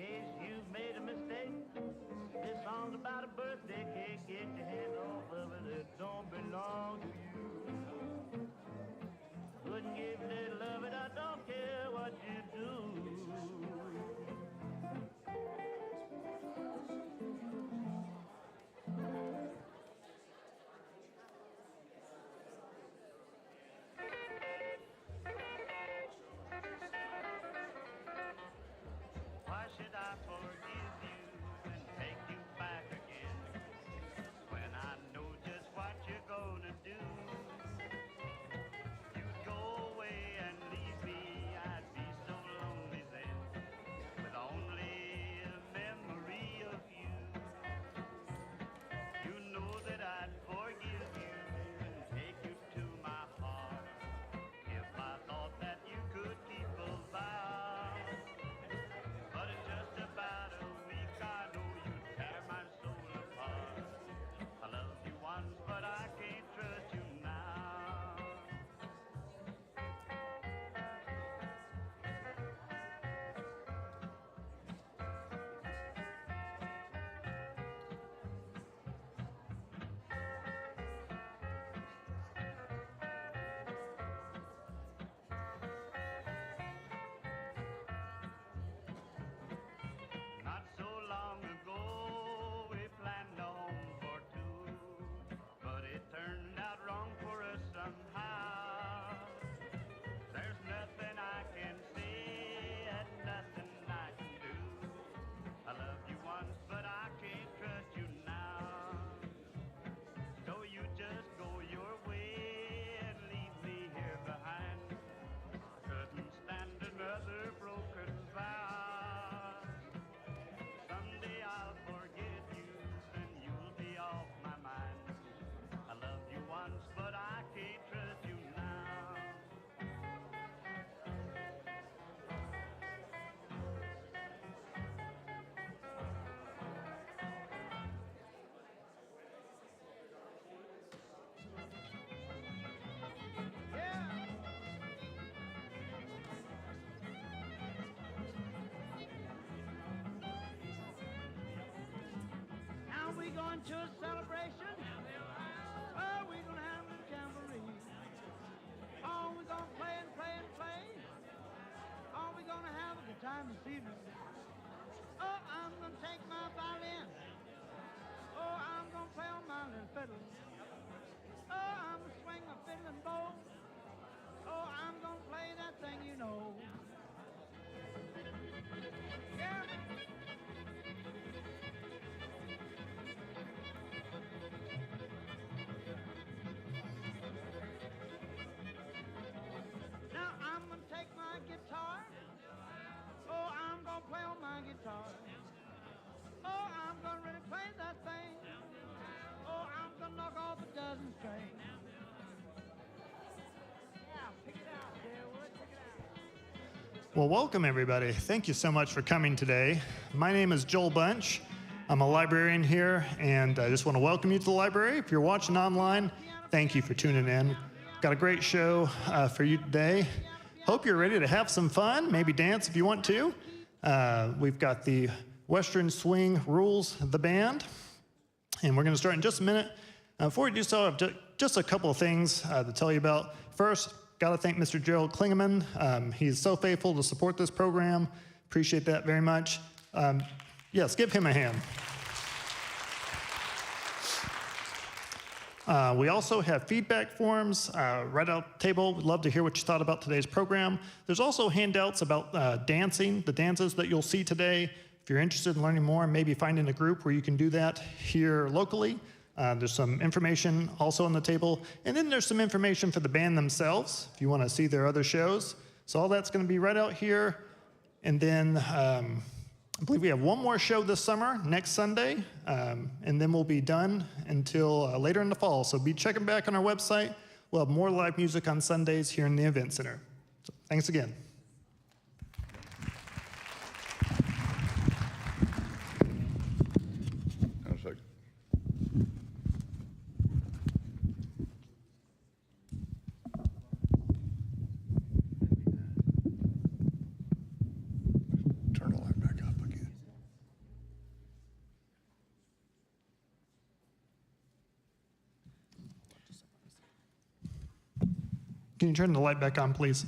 case you've made a mistake, this song's about a birthday cake. Get your hand off of it, it don't belong to you. Couldn't give a little love it, I don't care what you do. Why should I forgive you and take you back again when I know just what you're gonna do? You'd go away and leave me, I'd be so lonely then, with only a memory of you. You know that I'd forgive you and take you to my heart if I thought that you could keep a vow. But in just about a week, I know you'd tear my soul apart. I loved you once, but I can't trust you now. Not so long ago, we planned a home for two, but it turned out wrong for us somehow. There's nothing I can say and nothing I can do. I loved you once, but I can't trust you now. So you just go your way and leave me here behind. Couldn't stand another broken vow. Someday I'll forget you and you'll be off my mind. I loved you once, but I can't trust you now. Now we going to a celebration. Oh, we gonna have a jamboree. Oh, we gonna play and play and play. Oh, we gonna have a good time this evening. Oh, I'm gonna take my violin. Oh, I'm gonna play on my little fiddle. Oh, I'm gonna swing my fiddle and bow. Oh, I'm gonna play that thing you know. Yeah. Now I'm gonna take my guitar. Oh, I'm gonna play on my guitar. Oh, I'm gonna really play that thing. Oh, I'm gonna knock off a dozen strings. Yeah, pick it out, Deerwood, pick it out. Well, welcome everybody. Thank you so much for coming today. My name is Joel Bunch. I'm a librarian here, and I just want to welcome you to the library. If you're watching online, thank you for tuning in. Got a great show for you today. Hope you're ready to have some fun, maybe dance if you want to. We've got the Western Swing Rules, the band, and we're going to start in just a minute. Before we do so, I have just a couple of things to tell you about. First, got to thank Mr. Gerald Klingeman. He's so faithful to support this program. Appreciate that very much. Yes, give him a hand. We also have feedback forms right out the table. We'd love to hear what you thought about today's program. There's also handouts about dancing, the dances that you'll see today. If you're interested in learning more, maybe finding a group where you can do that here locally. There's some information also on the table. And then there's some information for the band themselves, if you want to see their other shows. So all that's going to be right out here. And then I believe we have one more show this summer, next Sunday, and then we'll be done until later in the fall. So be checking back on our website. We'll have more live music on Sundays here in the Event Center. So thanks again. Turn the light back up again. Can you turn the light back on, please?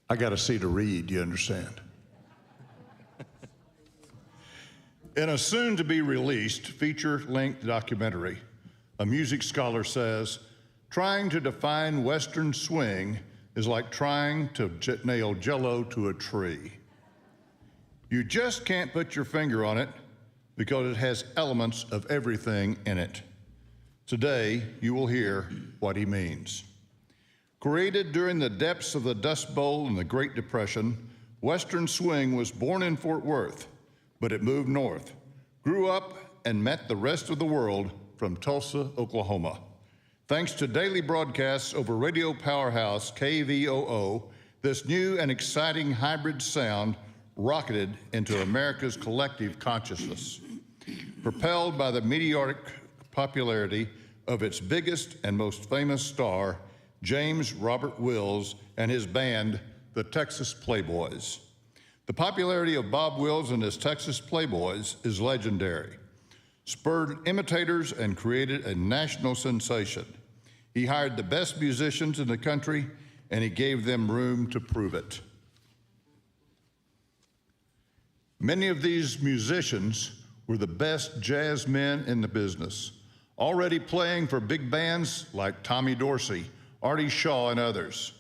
I got to see to read, you understand? In a soon-to-be-released feature-length documentary, a music scholar says, trying to define Western swing is like trying to nail Jell-O to a tree. You just can't put your finger on it because it has elements of everything in it. Today, you will hear what he means. Created during the depths of the Dust Bowl and the Great Depression, Western swing was born in Fort Worth, but it moved north, grew up, and met the rest of the world from Tulsa, Oklahoma. Thanks to daily broadcasts over radio powerhouse KVOO, this new and exciting hybrid sound rocketed into America's collective consciousness, propelled by the meteoric popularity of its biggest and most famous star, James Robert Wills and his band, the Texas Playboys. The popularity of Bob Wills and his Texas Playboys is legendary, spurred imitators and created a national sensation. He hired the best musicians in the country, and he gave them room to prove it. Many of these musicians were the best jazz men in the business, already playing for big bands like Tommy Dorsey, Artie Shaw, and others.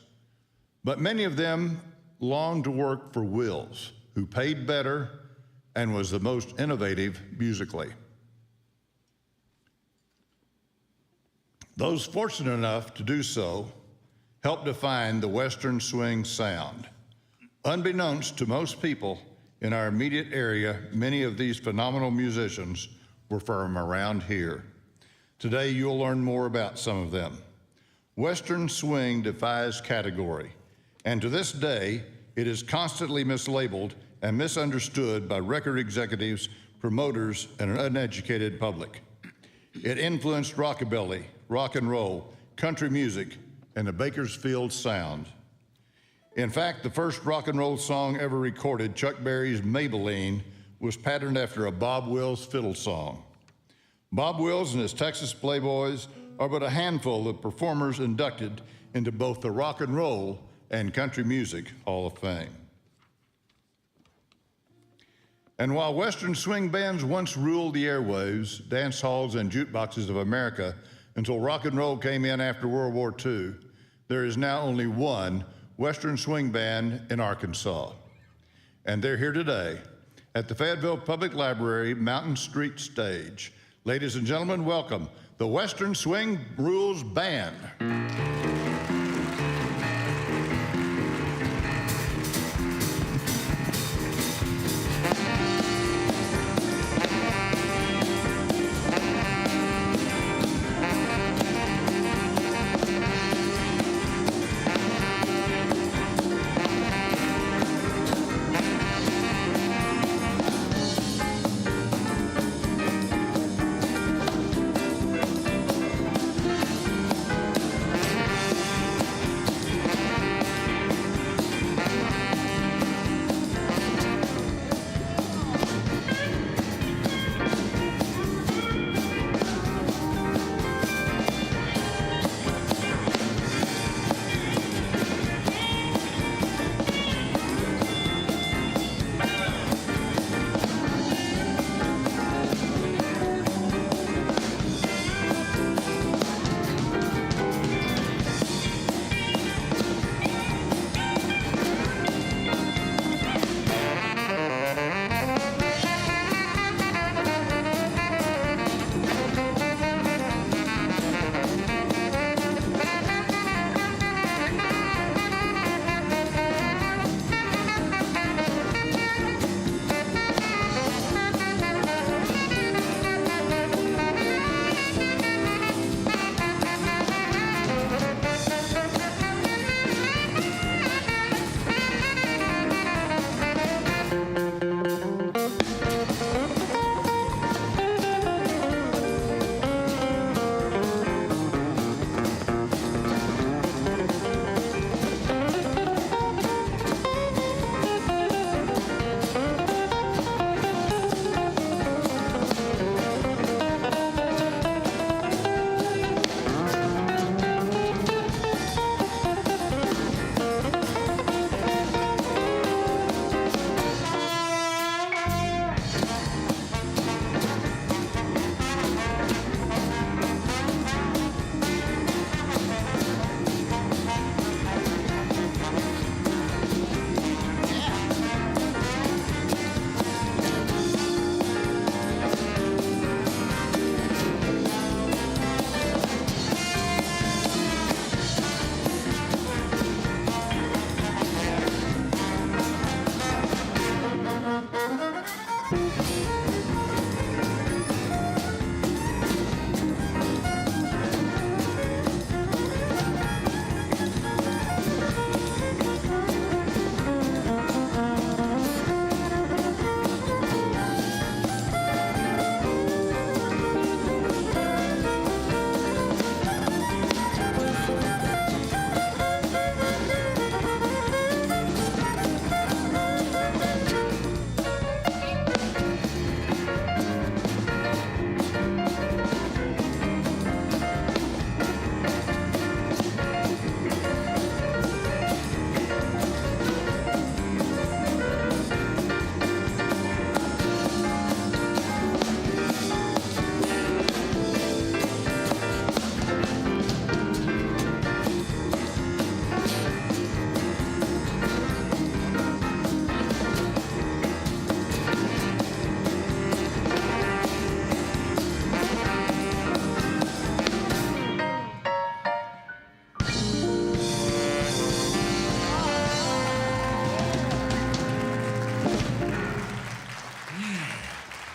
But many of them longed to work for Wills, who paid better and was the most innovative musically. Those fortunate enough to do so helped define the Western swing sound. Unbeknownst to most people in our immediate area, many of these phenomenal musicians were from around here. Today, you'll learn more about some of them. Western swing defies category, and to this day, it is constantly mislabeled and misunderstood by record executives, promoters, and an uneducated public. It influenced rockabilly, rock and roll, country music, and the Bakersfield sound. In fact, the first rock and roll song ever recorded, Chuck Berry's Maybelline, was patterned after a Bob Wills fiddle song. Bob Wills and his Texas Playboys are but a handful of performers inducted into both the Rock and Roll and Country Music Hall of Fame. And while Western swing bands once ruled the airwaves, dance halls, and jukeboxes of America until rock and roll came in after World War II, there is now only one Western swing band in Arkansas. And they're here today at the Fayetteville Public Library Mountain Street stage. Ladies and gentlemen, welcome the Western Swing Rules Band.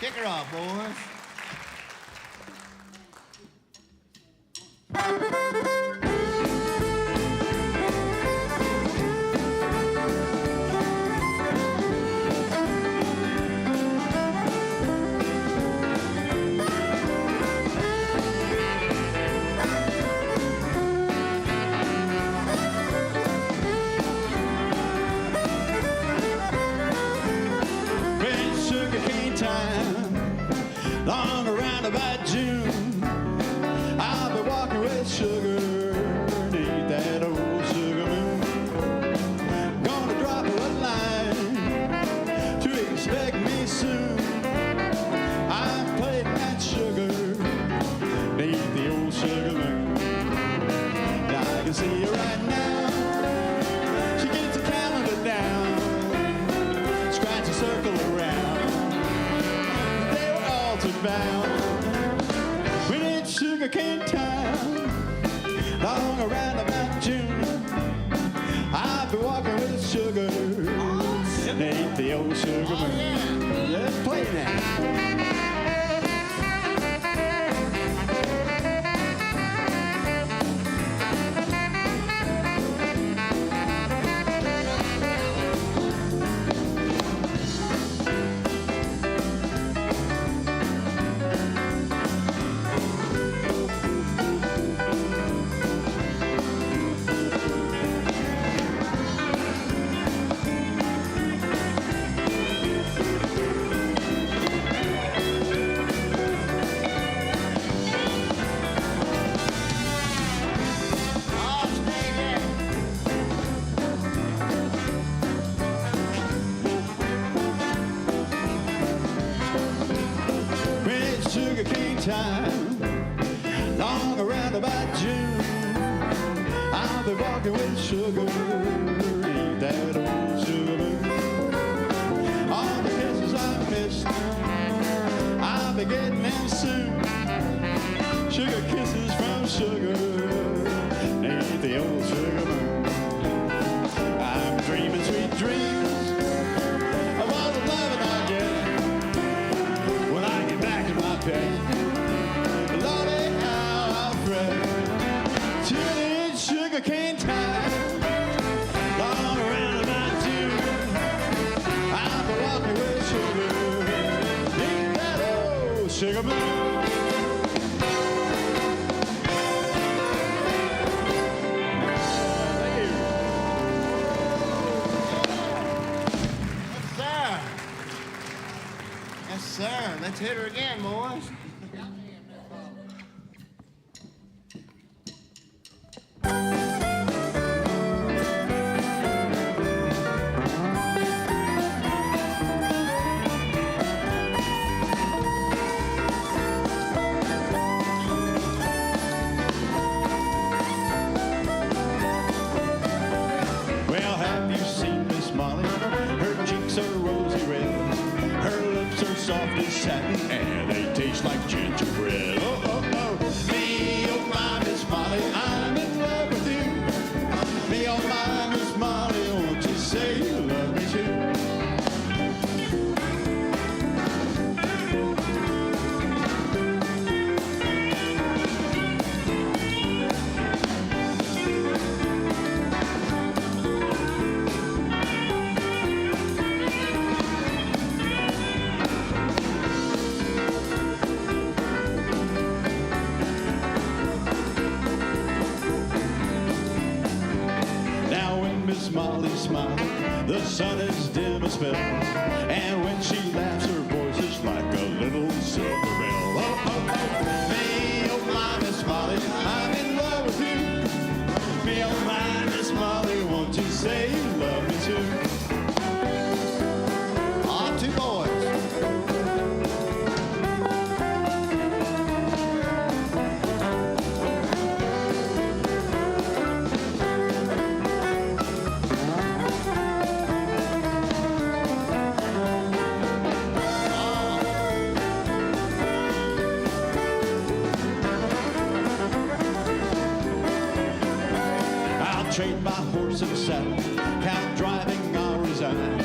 Kick her off, boys. Long around about June, I'll be walking with sugar beneath that old sugar moon. Gonna drop her a line to expect me soon. I'm playing that sugar beneath the old sugar moon. Now I can see her right now. She gets the calendar down, scratch a circle around. Bound. When it's sugar cane time, long around about June, I'll be walking with sugar, ain't the old sugar moon. Let's play now. Time, long around about June, I'll be walking with sugar, ain't that old sugar moon. All the kisses I've missed, I'll be getting them soon. Sugar kisses from sugar, ain't the old sugar moon. I'm dreaming sweet dreams of all the loving I get when I get back to my bed. Sugar cane time, long around about June, I'll be walking with sugar, ain't that old sugar moon. Yes, sir. Let's hit her again, boys. Soft as satin and they taste like gingerbread. Oh, oh, oh. Me, oh my Miss Molly, I'm in love with you. Me, oh my Miss Molly, won't you say you love me too? Molly smiling, the sun is dim a spell, and when she laughs her voice is like a little silver bell. Oh, oh, oh, me, oh my Miss Molly, I'm in love with you. Me, oh my Miss Molly, won't you say you love me too? On two boys. Trade my horse and saddle, count driving, I'll resign.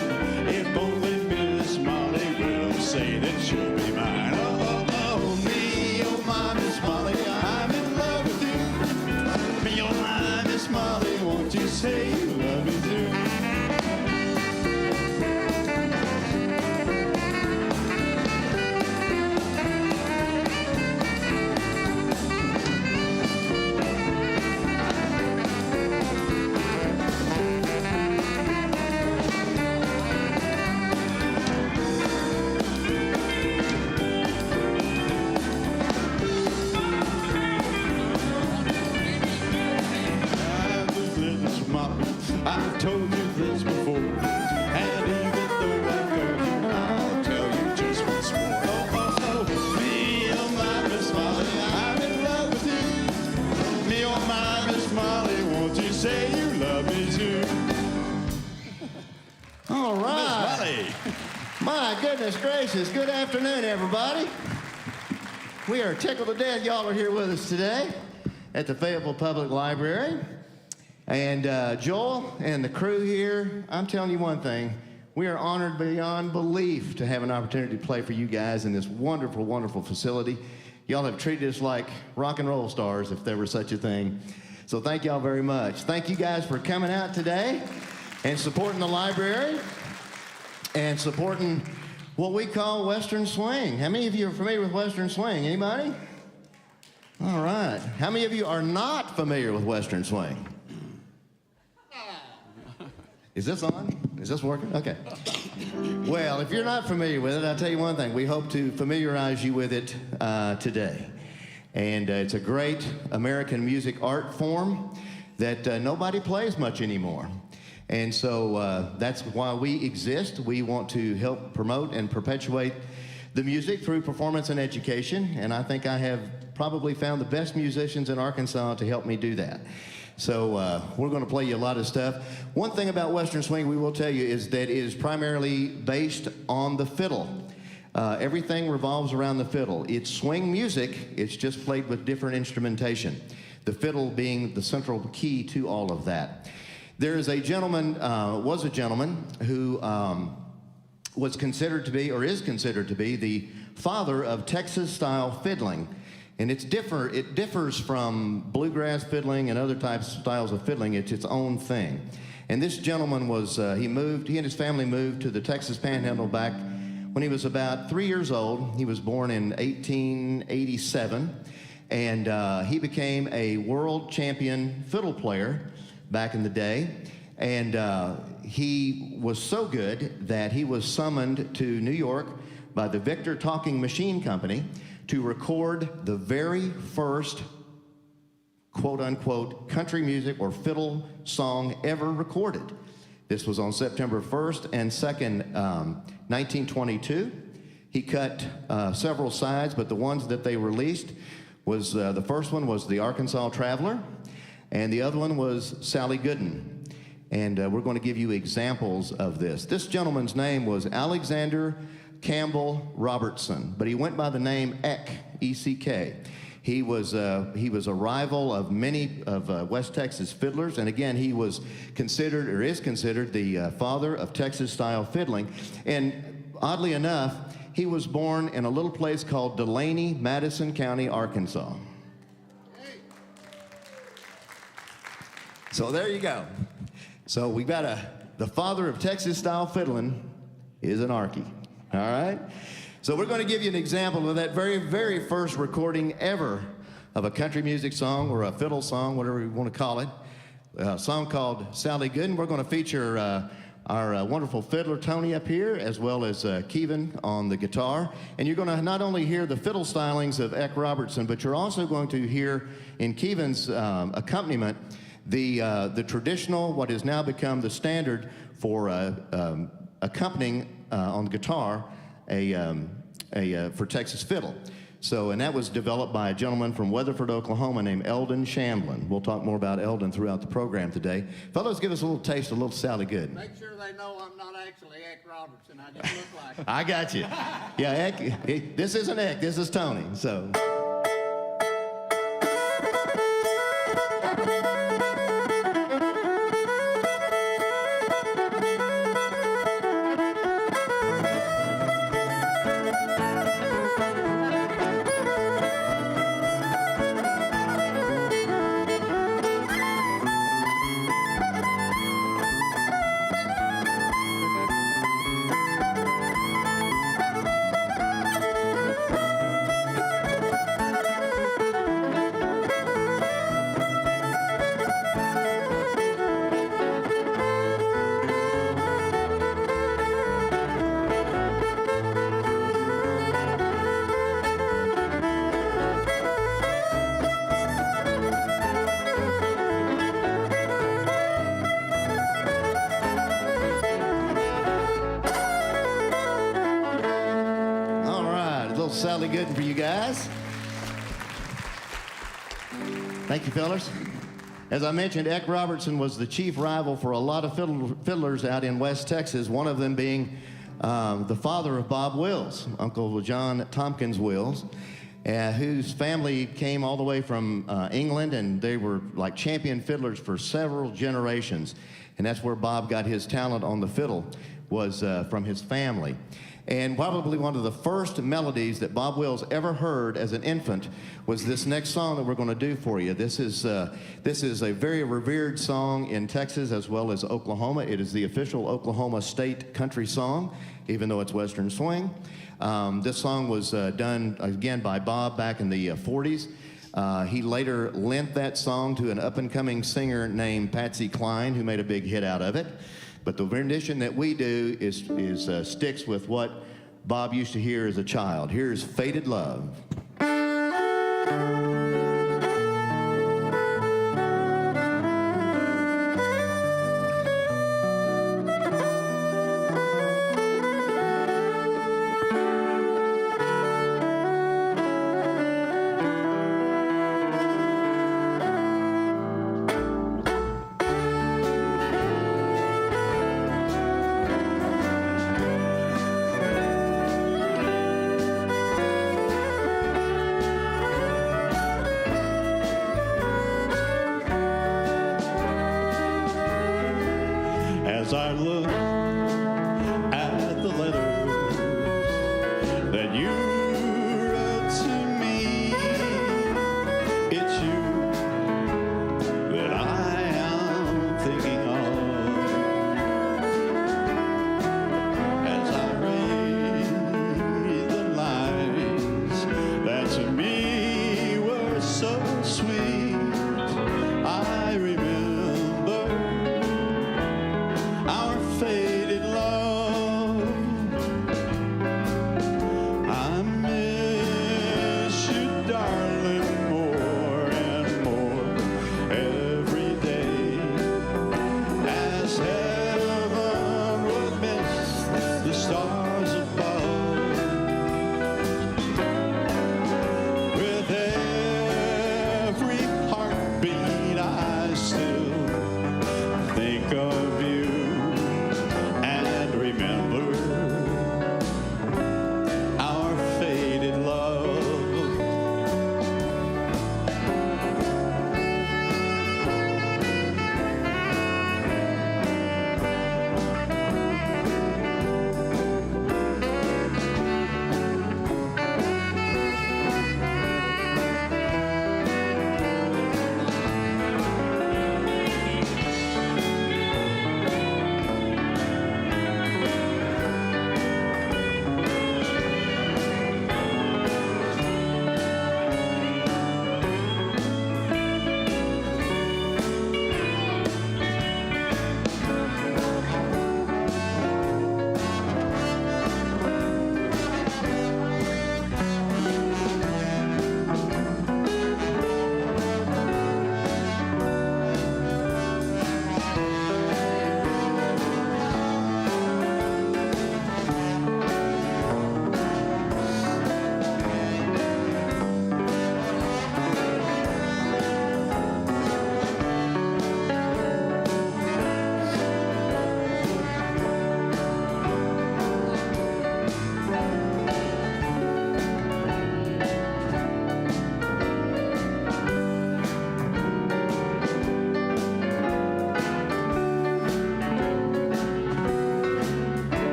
If only Miss Molly will say that she'll be mine. My goodness gracious. Good afternoon, everybody. We are tickled to death y'all are here with us today at the Fayetteville Public Library. And Joel and the crew here, I'm telling you one thing. We are honored beyond belief to have an opportunity to play for you guys in this wonderful, wonderful facility. Y'all have treated us like rock and roll stars, if there were such a thing. So thank y'all very much. Thank you guys for coming out today and supporting the library and supporting what we call Western Swing. How many of you are familiar with Western Swing? Anybody? All right. How many of you are not familiar with Western Swing? Is this on? Is this working? Okay. Well, if you're not familiar with it, I'll tell you one thing. We hope to familiarize you with it today. And it's a great American music art form that nobody plays much anymore. And so that's why we exist. We want to help promote and perpetuate the music through performance and education. And I think I have probably found the best musicians in Arkansas to help me do that. So we're going to play you a lot of stuff. One thing about Western Swing we will tell you is that it is primarily based on the fiddle. Everything revolves around the fiddle. It's swing music, it's just played with different instrumentation. The fiddle being the central key to all of that. There is a gentleman, was a gentleman who was considered to be, or is considered to be, the father of Texas-style fiddling. And it differs from bluegrass fiddling and other types of styles of fiddling. It's its own thing. And this gentleman was, he and his family moved to the Texas Panhandle back when he was about 3 years old. He was born in 1887, and he became a world champion fiddle player back in the day. And he was so good that he was summoned to New York by the Victor Talking Machine Company to record the very first quote-unquote country music or fiddle song ever recorded. This was on September 1st and 2nd, 1922. He cut several sides, but the ones that they released was, the first one was the Arkansas Traveler, and the other one was Sally Gooden. And we're going to give you examples of this. This gentleman's name was Alexander Campbell Robertson, but he went by the name Eck, E-C-K. He was a rival of many of West Texas fiddlers, and again, he was considered, or is considered, the father of Texas-style fiddling. And oddly enough, he was born in a little place called Delaney, Madison County, Arkansas. So there you go. So we got the father of Texas-style fiddling is an Arkie. All right? So we're going to give you an example of that very, very first recording ever of a country music song or a fiddle song, whatever you want to call it. A song called Sally Gooden. We're going to feature our wonderful fiddler Tony up here, as well as Kevin on the guitar. And you're going to not only hear the fiddle stylings of Eck Robertson, but you're also going to hear in Kevin's accompaniment the traditional, what has now become the standard for accompanying on the guitar for Texas fiddle. So, and that was developed by a gentleman from Weatherford, Oklahoma named Eldon Shamblin. We'll talk more about Eldon throughout the program today. Fellows, give us a little taste of a little Sally Gooden. Make sure they know I'm not actually Eck Robertson. I just look like him. I got you. Yeah, Eck, this isn't Eck, this is Tony. So. Sally Gooden for you guys. Thank you, fellas. As I mentioned, Eck Robertson was the chief rival for a lot of fiddlers out in West Texas, one of them being the father of Bob Wills, Uncle John Tompkins Wills, whose family came all the way from England, and they were like champion fiddlers for several generations. And that's where Bob got his talent on the fiddle, was from his family. And probably one of the first melodies that Bob Wills ever heard as an infant was this next song that we're going to do for you. This is a very revered song in Texas as well as Oklahoma. It is the official Oklahoma state country song, even though it's Western swing. This song was done again by Bob back in the 40s. He later lent that song to an up-and-coming singer named Patsy Cline, who made a big hit out of it. But the rendition that we do is sticks with what Bob used to hear as a child. Here's Faded Love. As I look at the letters that you wrote to me, it's you that I am thinking of. As I read the lines that to me were so sweet, I remember our faded love. I miss you, darling, more and more every day, as heaven would miss the stars above. With every heartbeat I still think of you and remember our faded love.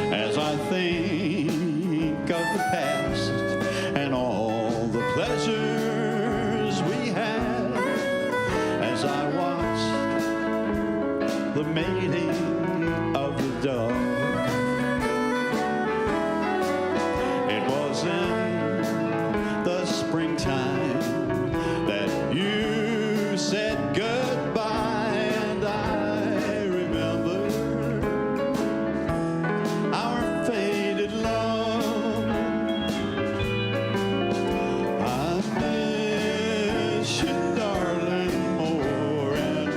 As I think of the past and all the pleasures we had, as I watched the mating of the dove, it was in the springtime that you said goodbye, and I remember our faded love. I miss you, darling, more and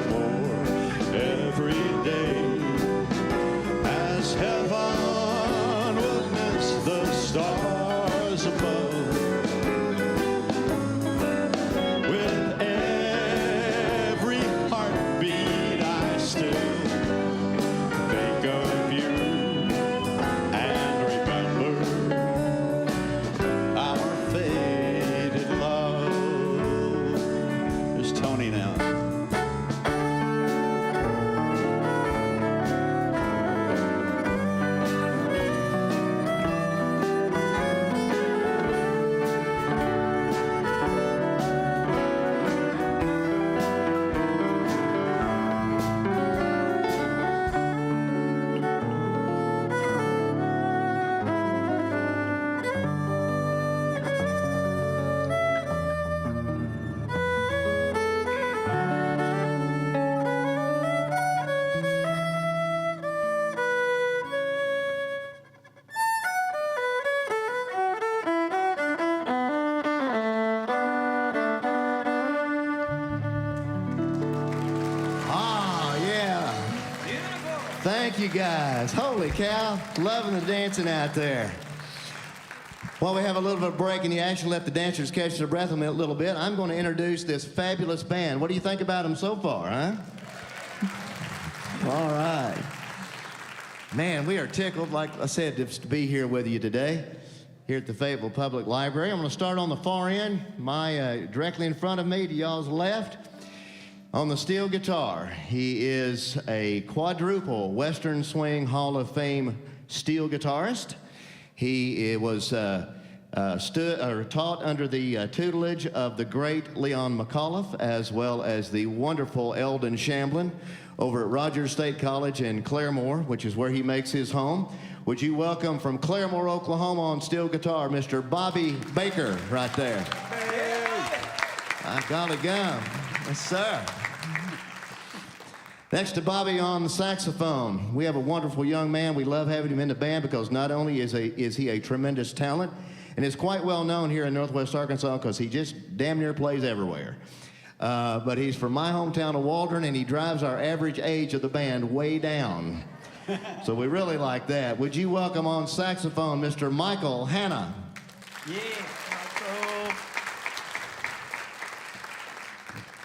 Thank you, guys. Holy cow. Loving the dancing out there. While we have a little bit of break and you actually let the dancers catch their breath a little bit, I'm going to introduce this fabulous band. What do you think about them so far, huh? All right. Man, we are tickled, like I said, to be here with you today, here at the Fayetteville Public Library. I'm going to start on the far end, directly in front of me to y'all's left. On the steel guitar, he is a quadruple Western Swing Hall of Fame steel guitarist. He was taught under the tutelage of the great Leon McAuliffe, as well as the wonderful Eldon Shamblin over at Rogers State College in Claremore, which is where he makes his home. Would you welcome from Claremore, Oklahoma on steel guitar, Mr. Bobby Baker, right there. I gotta go. Yes, sir. Next to Bobby on the saxophone, we have a wonderful young man. We love having him in the band because not only is he a tremendous talent, and is quite well known here in Northwest Arkansas because he just damn near plays everywhere. But he's from my hometown of Waldron, and he drives our average age of the band way down. So we really like that. Would you welcome on saxophone, Mr. Michael Hanna? Yeah.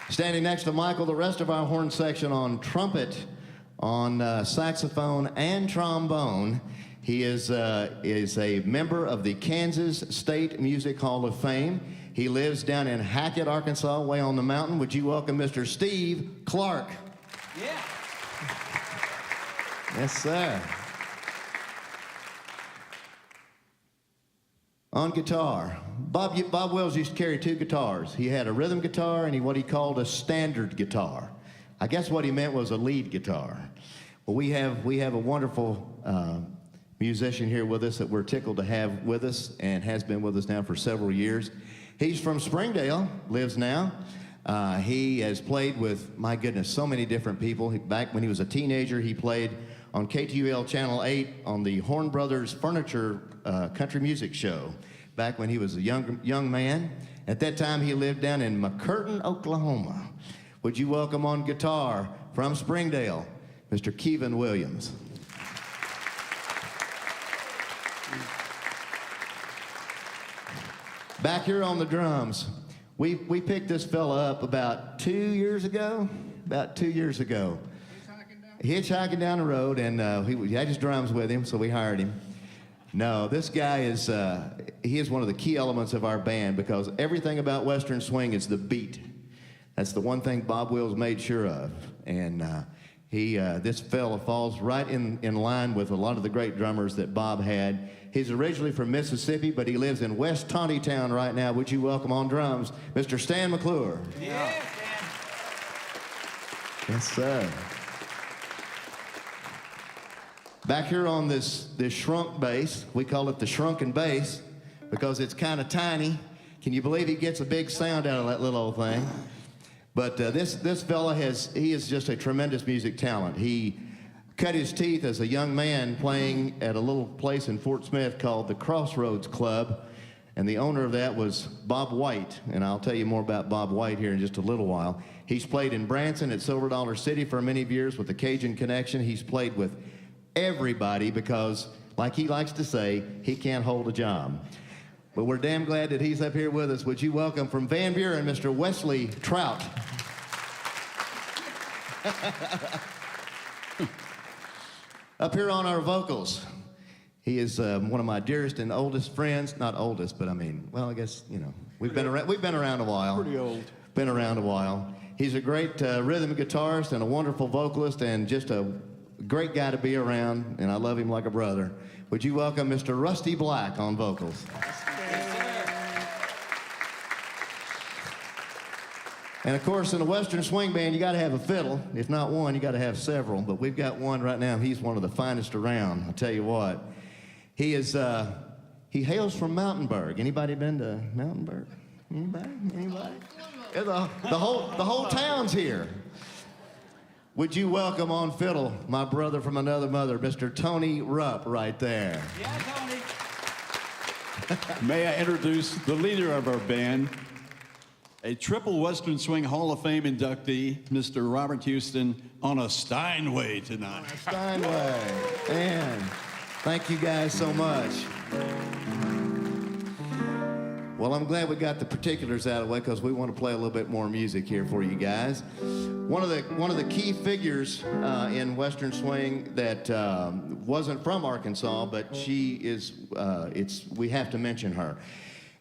Standing next to Michael, the rest of our horn section on trumpet, on saxophone, and trombone. He is a member of the Kansas State Music Hall of Fame. He lives down in Hackett, Arkansas, way on the mountain. Would you welcome Mr. Steve Clark? Yeah. Yes, sir. On guitar, Bob Wells used to carry two guitars. He had a rhythm guitar and what he called a standard guitar. I guess what he meant was a lead guitar. Well, we have a wonderful musician here with us that we're tickled to have with us and has been with us now for several years. He's from Springdale, lives now. He has played with, my goodness, so many different people. Back when he was a teenager, he played on KTUL Channel 8 on the Horn Brothers Furniture country music show back when he was a young man. At that time, he lived down in McCurtain, Oklahoma. Would you welcome on guitar from Springdale, Mr. Kevin Williams? Back here on the drums, we picked this fella up about 2 years ago. Hitchhiking down the road, and he had his drums with him, so we hired him. No, this guy is, he is one of the key elements of our band because everything about Western Swing is the beat. That's the one thing Bob Wills made sure of. And this fella falls right in line with a lot of the great drummers that Bob had. He's originally from Mississippi, but he lives in West Tontitown right now. Would you welcome on drums, Mr. Stan McClure? Yeah, Stan. Yes, sir. Back here on this shrunk bass, we call it the shrunken bass because it's kind of tiny. Can you believe he gets a big sound out of that little old thing? But this fella he is just a tremendous music talent. He cut his teeth as a young man playing at a little place in Fort Smith called the Crossroads Club, and the owner of that was Bob White, and I'll tell you more about Bob White here in just a little while. He's played in Branson at Silver Dollar City for many years with the Cajun Connection. He's played with everybody because, like he likes to say, he can't hold a job. But we're damn glad that he's up here with us. Would you welcome from Van Buren, Mr. Wesley Trout? Up here on our vocals, he is one of my dearest and oldest friends. Not oldest, but I mean, well, I guess, you know, we've been around a while. Pretty old. Been around a while. He's a great rhythm guitarist and a wonderful vocalist and just a great guy to be around, and I love him like a brother. Would you welcome Mr. Rusty Black on vocals? And of course, in a Western Swing band, you got to have a fiddle. If not one, you got to have several. But we've got one right now. He's one of the finest around. I'll tell you what. He hails from Mountainburg. Anybody been to Mountainburg? Anybody? Yeah, the whole town's here. Would you welcome on fiddle my brother from another mother, Mr. Tony Rupp, right there? Yeah, Tony. May I introduce the leader of our band, a triple Western Swing Hall of Fame inductee, Mr. Robert Houston, on a Steinway tonight. Steinway. Man, thank you guys so much. Well, I'm glad we got the particulars out of the way because we want to play a little bit more music here for you guys. One of the key figures in Western Swing that wasn't from Arkansas, but she is. We have to mention her,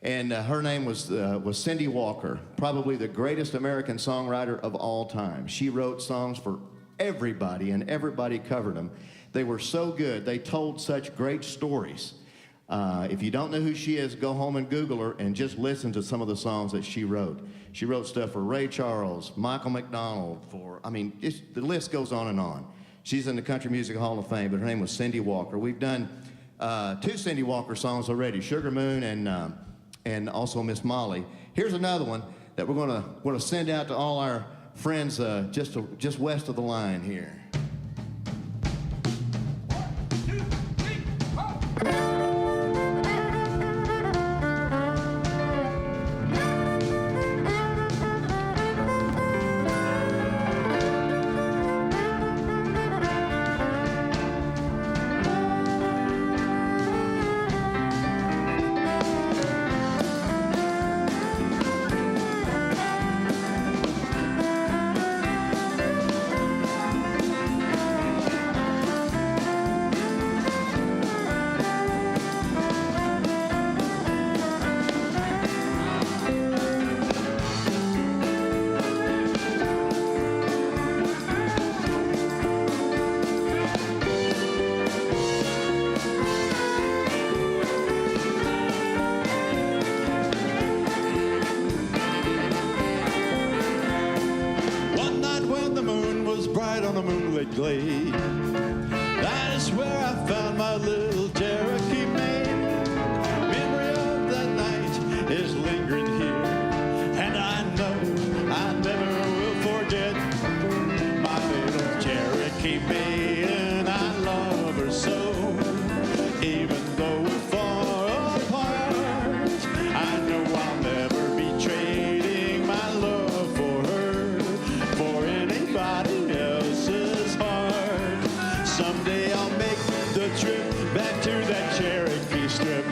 and her name was Cindy Walker, probably the greatest American songwriter of all time. She wrote songs for everybody, and everybody covered them. They were so good. They told such great stories. If you don't know who she is, go home and Google her and just listen to some of the songs that she wrote. She wrote stuff for Ray Charles, Michael McDonald, the list goes on and on. She's in the Country Music Hall of Fame, but her name was Cindy Walker. We've done 2 Cindy Walker songs already, Sugar Moon and also Miss Molly. Here's another one that we're gonna send out to all our friends just west of the line here. On a moonlit glade, that is where I found my little Cherokee maid. Memory of that night is lingering here, and I know I never will forget my little Cherokee maid, and I love her so. Even though we're far apart, I know I'll never be trading my love for her for anybody else. Someday I'll make the trip back to that Cherokee Strip,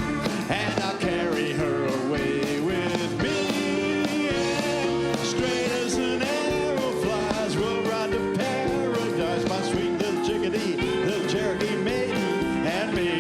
and I'll carry her away with me. And straight as an arrow flies, we'll ride to paradise, my sweet little chickadee, little Cherokee maiden, and me.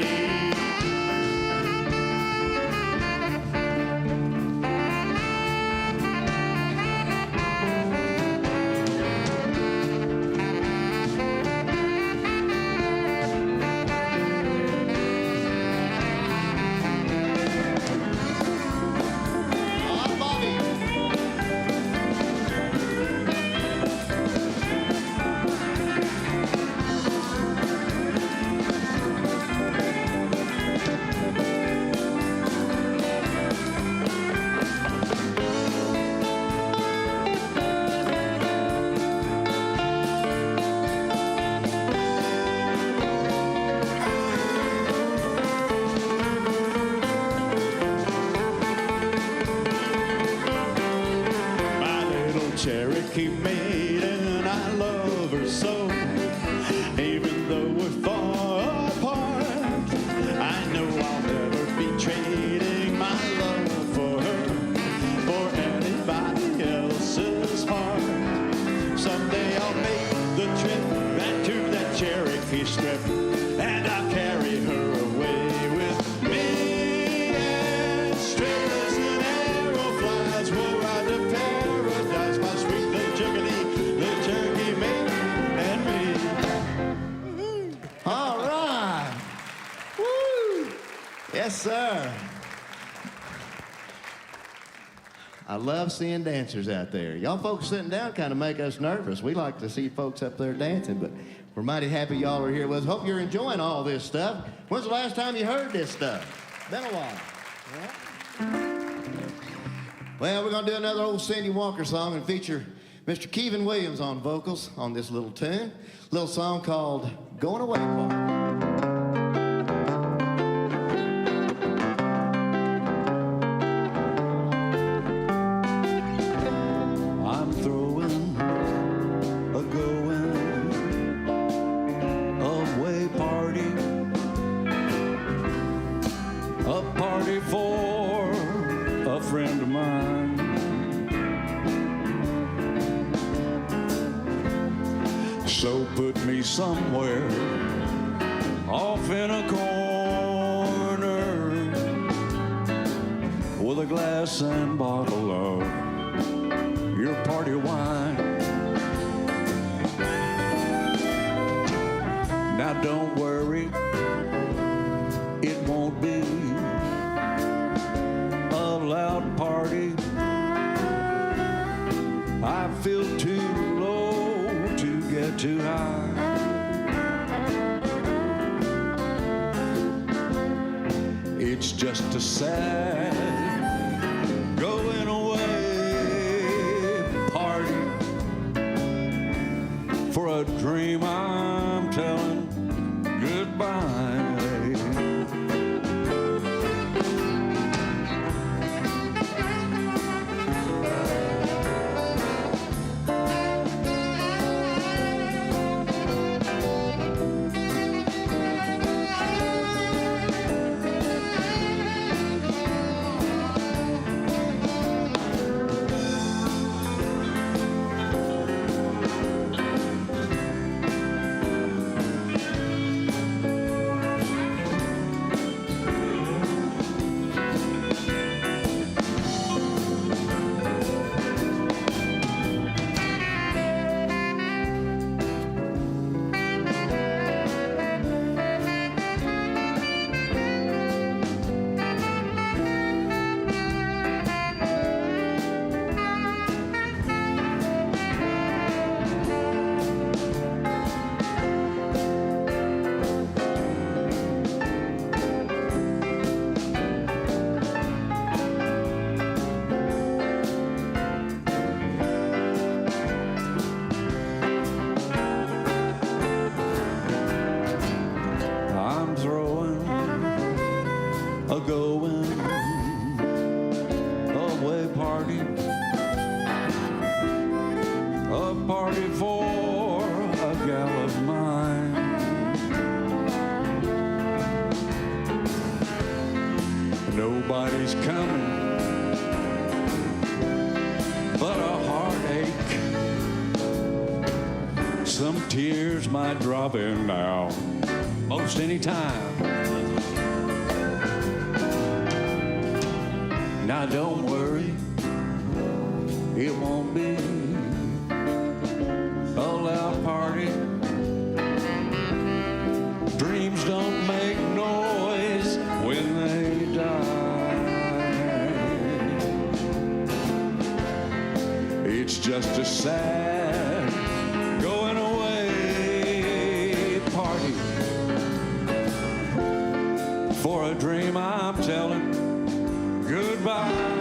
Cherokee maiden, I love her so. Even though we're far apart, I know I'll never be trading my love for her for anybody else's heart. Someday I'll make the trip back to that Cherokee Strip, and I'll carry her away with me. And straight as an arrow flies, we'll ride to paradise, my sweet little chickadee, little Cherokee maiden, and me. All right. Woo! Yes, sir. I love seeing dancers out there. Y'all folks sitting down kind of make us nervous. We like to see folks up there dancing, but we're mighty happy y'all are here with us. Hope you're enjoying all this stuff. When's the last time you heard this stuff? Been a while. Yeah. Well, we're going to do another old Cindy Walker song and feature Mr. Kevin Williams on vocals on this little tune. A little song called Going Away Park. So put me somewhere off in a corner with a glass and bottle of your party wine. Now don't worry, it won't be a loud party. I feel too low to get too high. It's just a sad going away party for a dream I'm telling goodbye. I'm throwing a going away party, a party for a gal of mine. Nobody's coming but a heartache. Some tears might drop in now most any time. Now don't worry, it won't be a loud party. Dreams don't make noise when they die. It's just a sad going away party for a dream I'm telling goodbye.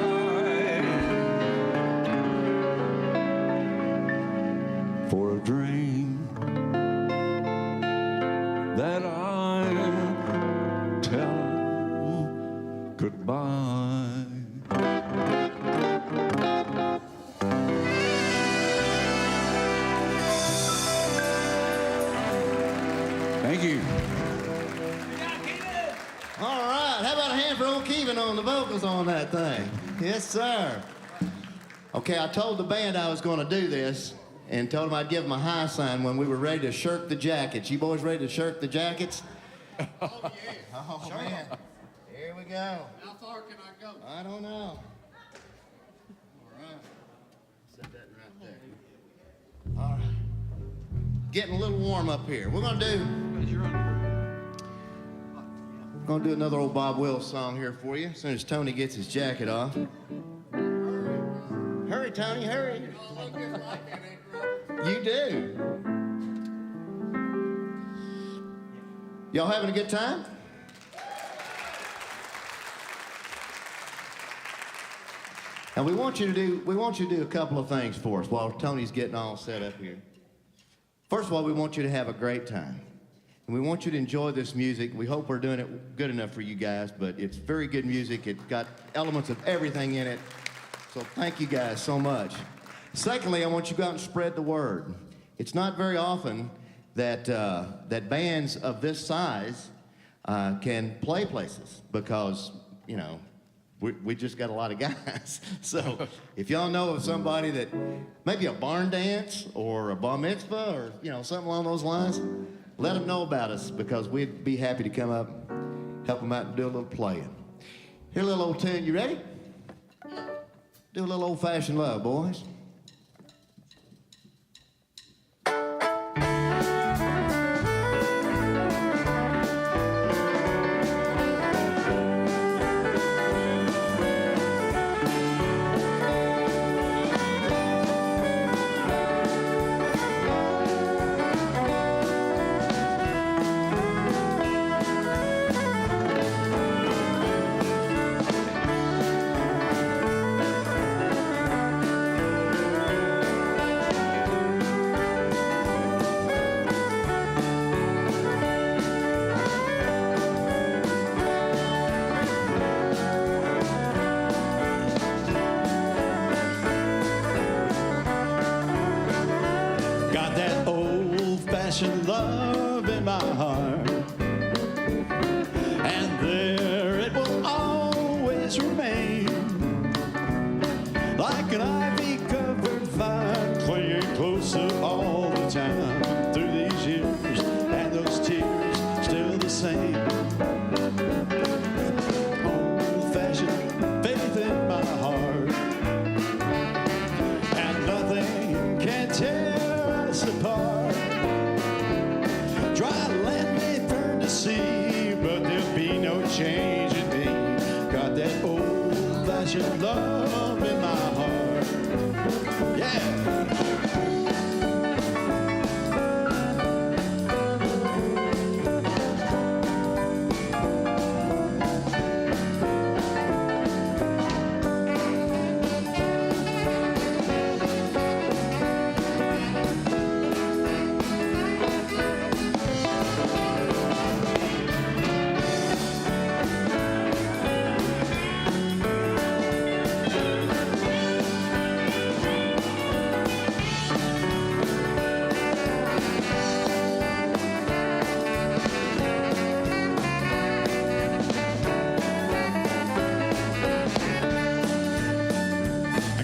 For a dream that I'm telling goodbye. Thank you. All right, how about a hand for old Kevin on the vocals on that thing? Yes, sir. Okay, I told the band I was going to do this and told them I'd give them a high sign when we were ready to shirk the jackets. You boys ready to shirk the jackets? Oh, yeah. Oh, man. Here we go. How far can I go? I don't know. All right. Set that right there. All right. Getting a little warm up here. We're going to do another old Bob Wills song here for you as soon as Tony gets his jacket off. Hurry, Tony, hurry. Oh, look just like that, ain't right? You do. Y'all having a good time? And we want you to do a couple of things for us while Tony's getting all set up here. First of all, we want you to have a great time. And we want you to enjoy this music. We hope we're doing it good enough for you guys, but it's very good music. It's got elements of everything in it. So thank you guys so much. Secondly, I want you to go out and spread the word. It's not very often that, that bands of this size can play places because, you know, we just got a lot of guys. So if y'all know of somebody that maybe a barn dance or a bar mitzvah or something along those lines, let them know about us, because we'd be happy to come up, help them out and do a little playing. Here a little old tune. You ready? Do a little old-fashioned love, boys. Love in my heart, and there it will always remain, like an ivy-covered vine, clinging closer all the time through these years, and those tears still the same. Old-fashioned faith in my heart, and nothing can tear us apart. Try to let me burn to see, but there'll be no change in me. Got that old-fashioned love in my heart. Yeah.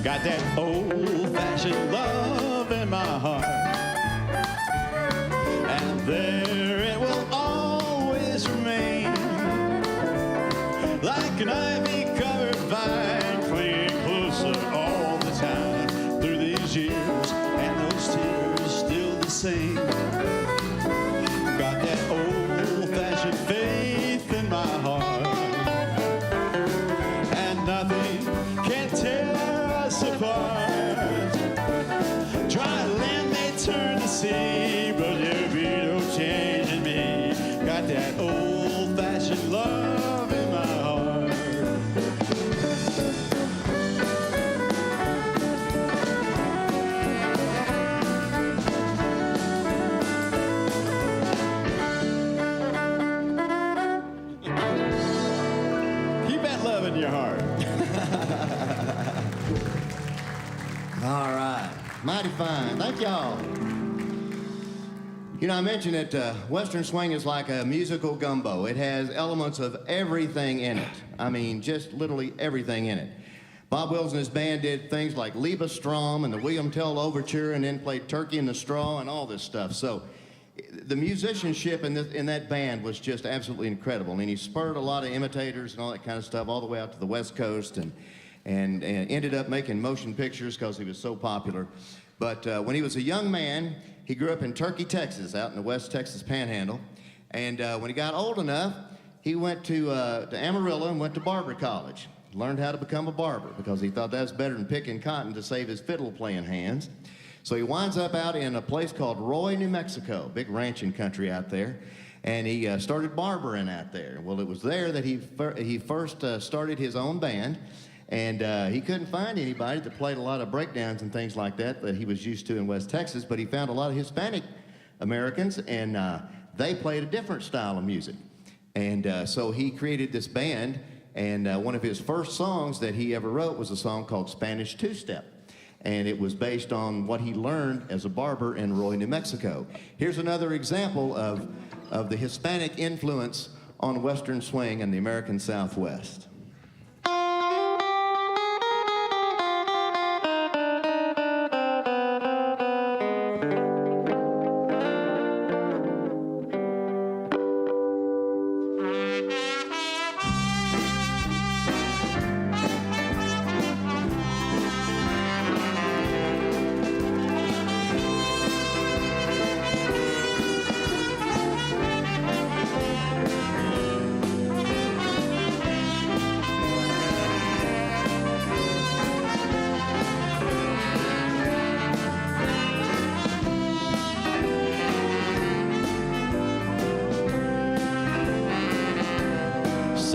Got that old-fashioned love in my heart, and there it will always remain, like an ivy-covered vine, clinging closer all the time through these years, and those tears still the same. Got that old-fashioned faith in my heart, and nothing can tear apart. Try to let me turn to see, but there'll be no change in me. Got that old-fashioned love in my heart. Keep that love in your heart. All right. Mighty fine. Thank y'all. I mentioned that Western swing is like a musical gumbo. It has elements of everything in it. I mean, just literally everything in it. Bob Wills and his band did things like Liebe Strom and the William Tell Overture, and then played Turkey in the Straw and all this stuff. So the musicianship in that band was just absolutely incredible. And he spurred a lot of imitators and all that kind of stuff all the way out to the West Coast, and ended up making motion pictures because he was so popular. But when he was a young man, he grew up in Turkey, Texas, out in the West Texas Panhandle. And when he got old enough, he went to Amarillo and went to barber college. Learned how to become a barber because he thought that was better than picking cotton to save his fiddle-playing hands. So he winds up out in a place called Roy, New Mexico, big ranching country out there. And he started barbering out there. Well, it was there that he first started his own band. And he couldn't find anybody that played a lot of breakdowns and things like that he was used to in West Texas, but he found a lot of Hispanic Americans, and they played a different style of music. And so he created this band, and one of his first songs that he ever wrote was a song called Spanish Two-Step. And it was based on what he learned as a barber in Roy, New Mexico. Here's another example of the Hispanic influence on Western swing in the American Southwest.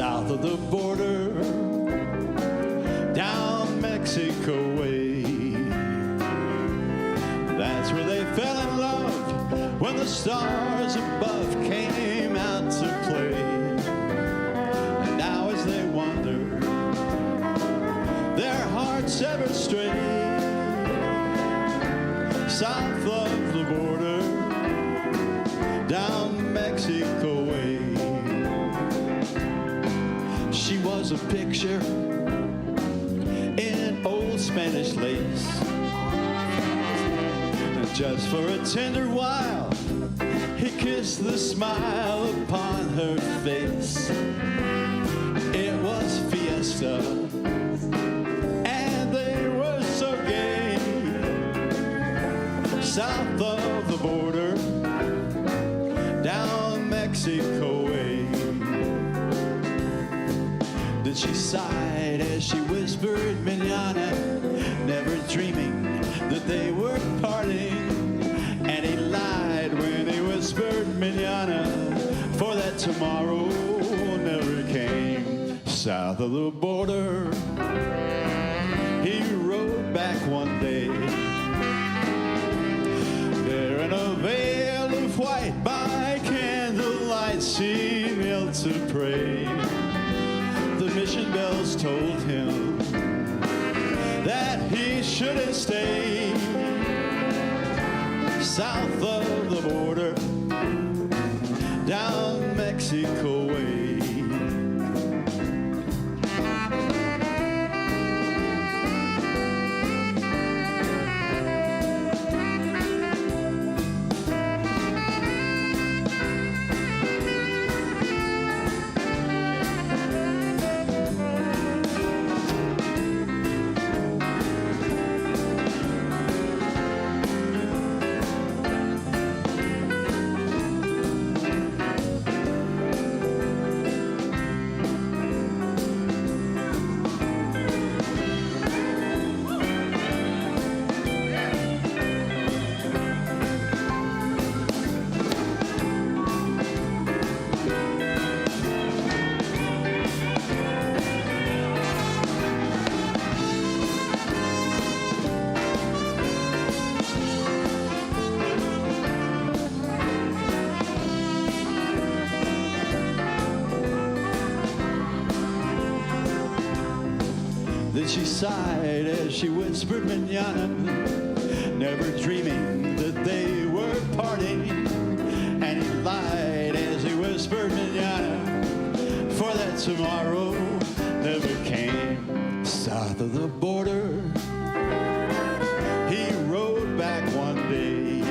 south of the border, down Mexico way. That's where they fell in love when the stars above came out to play. And now as they wander, their hearts ever stray south of the border, down Mexico way. She was a picture in old Spanish lace. And just for a tender while, he kissed the smile upon her face. It was fiesta, and they were so gay. South of the border, down Mexico way. Then she sighed as she whispered mañana, never dreaming that they were parting. And he lied when he whispered mañana, for that tomorrow never came. South of the border, he rode back one day. There in a veil of white by candlelight, she knelt to pray. The mission bells told him that he shouldn't stay south of the border, down Mexico way. Then she sighed as she whispered mañana, never dreaming that they were parting. And he lied as he whispered mañana, for that tomorrow never came. South of the border, he rode back one day.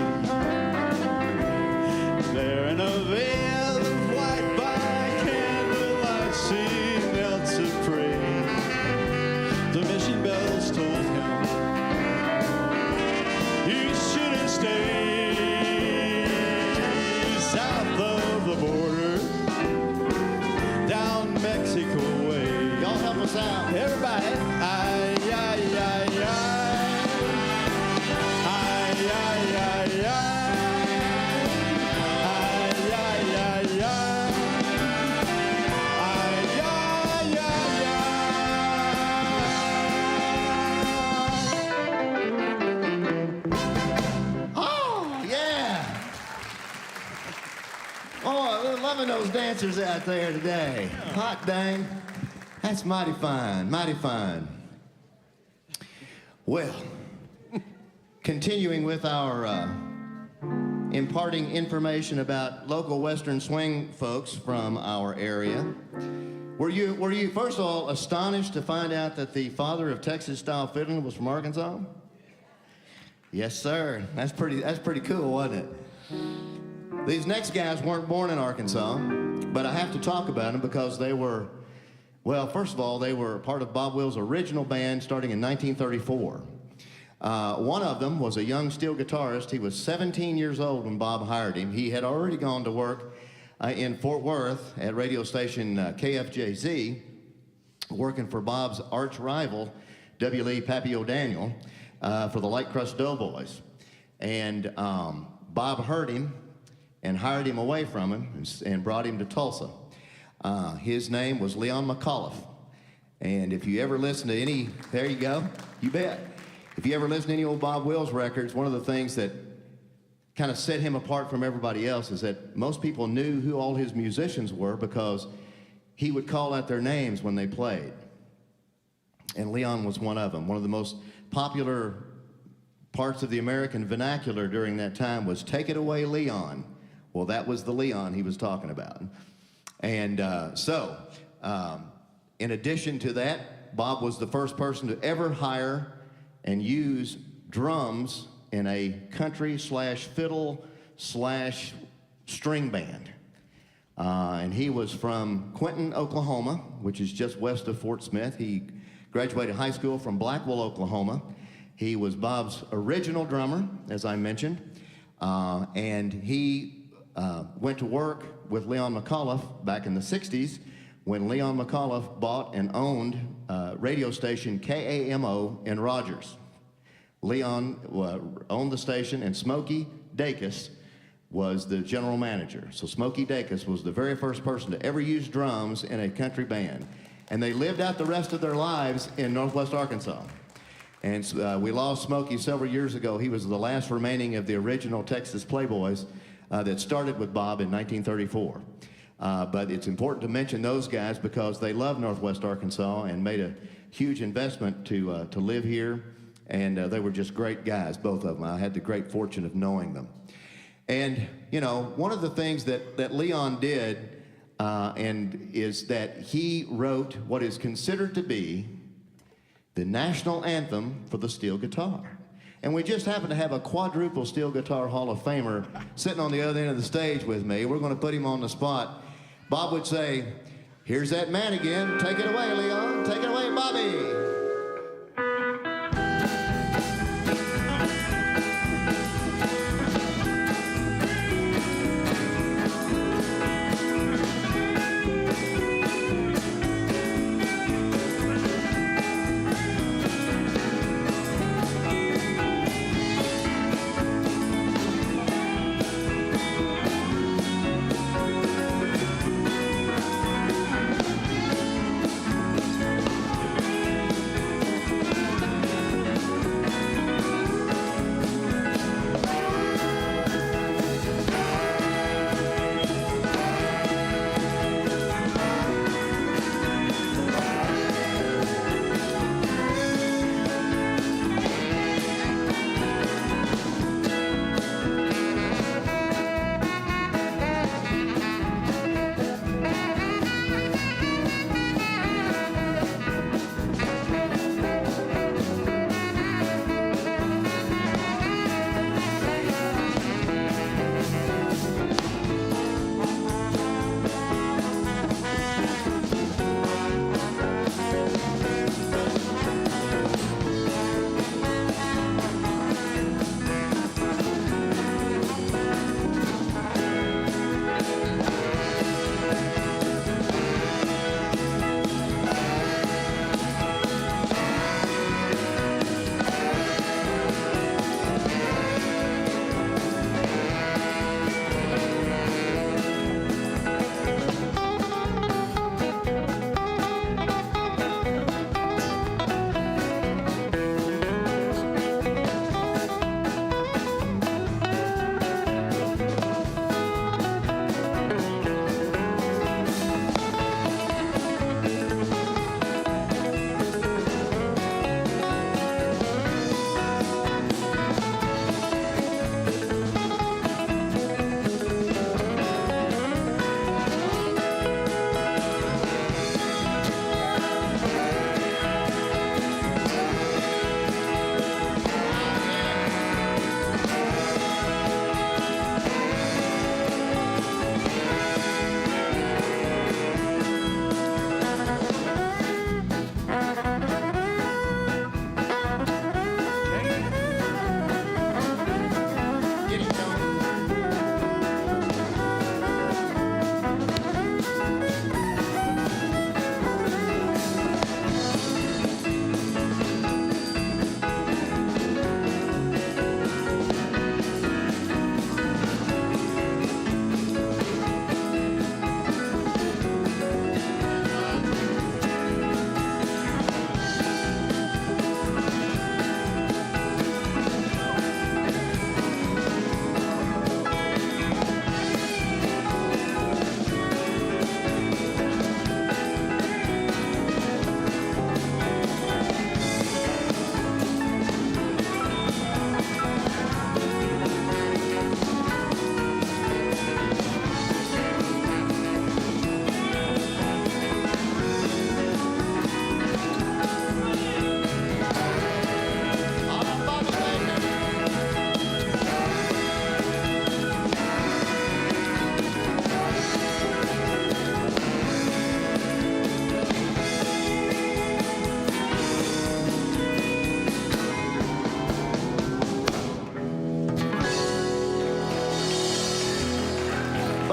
There in a veil of white by candlelight, she knelt to pray. The mission bells told him he shouldn't stay south of the border, down Mexico way. Y'all help us out. Everybody, ay, ay, ay, ay. Ay, ay, ay, ay. Ay, ay, ay, ay. Ay, ay, ay, ay. Oh, yeah. Oh, we're loving those dancers out there today. Hot dang. That's mighty fine, mighty fine. Well, continuing with our imparting information about local Western swing folks from our area. Were you first of all astonished to find out that the father of Texas style fiddling was from Arkansas? Yes, sir. That's pretty cool, wasn't it? These next guys weren't born in Arkansas, but I have to talk about them because they were, well, first of all, they were part of Bob Wills' original band starting in 1934. One of them was a young steel guitarist. He was 17 years old when Bob hired him. He had already gone to work in Fort Worth at radio station KFJZ, working for Bob's arch rival, W. Lee Pappy O'Daniel, for the Light Crust Doughboys. And Bob heard him and hired him away from him and brought him to Tulsa. His name was Leon McAuliffe. And if you ever listen to any, there you go, you bet. If you ever listen to any old Bob Wills records, one of the things that kind of set him apart from everybody else is that most people knew who all his musicians were because he would call out their names when they played. And Leon was one of them. One of the most popular parts of the American vernacular during that time was "Take it away, Leon." Well, that was the Leon he was talking about. And in addition to that, Bob was the first person to ever hire and use drums in a country / fiddle / string band. And he was from Quinton, Oklahoma, which is just west of Fort Smith. He graduated high school from Blackwell, Oklahoma. He was Bob's original drummer, as I mentioned. And he went to work with Leon McAuliffe back in the 60s when Leon McAuliffe bought and owned radio station KAMO in Rogers. Leon owned the station, and Smokey Dacus was the general manager. So Smokey Dacus was the very first person to ever use drums in a country band. And they lived out the rest of their lives in Northwest Arkansas. And we lost Smokey several years ago. He was the last remaining of the original Texas Playboys that started with Bob in 1934. But it's important to mention those guys because they love Northwest Arkansas and made a huge investment to live here. And they were just great guys, both of them. I had the great fortune of knowing them. And, you know, one of the things that Leon did is that he wrote what is considered to be the national anthem for the steel guitar. And we just happen to have a quadruple steel guitar Hall of Famer sitting on the other end of the stage with me. We're going to put him on the spot. Bob would say, "Here's that man again. Take it away, Leon. Take it away, Bobby."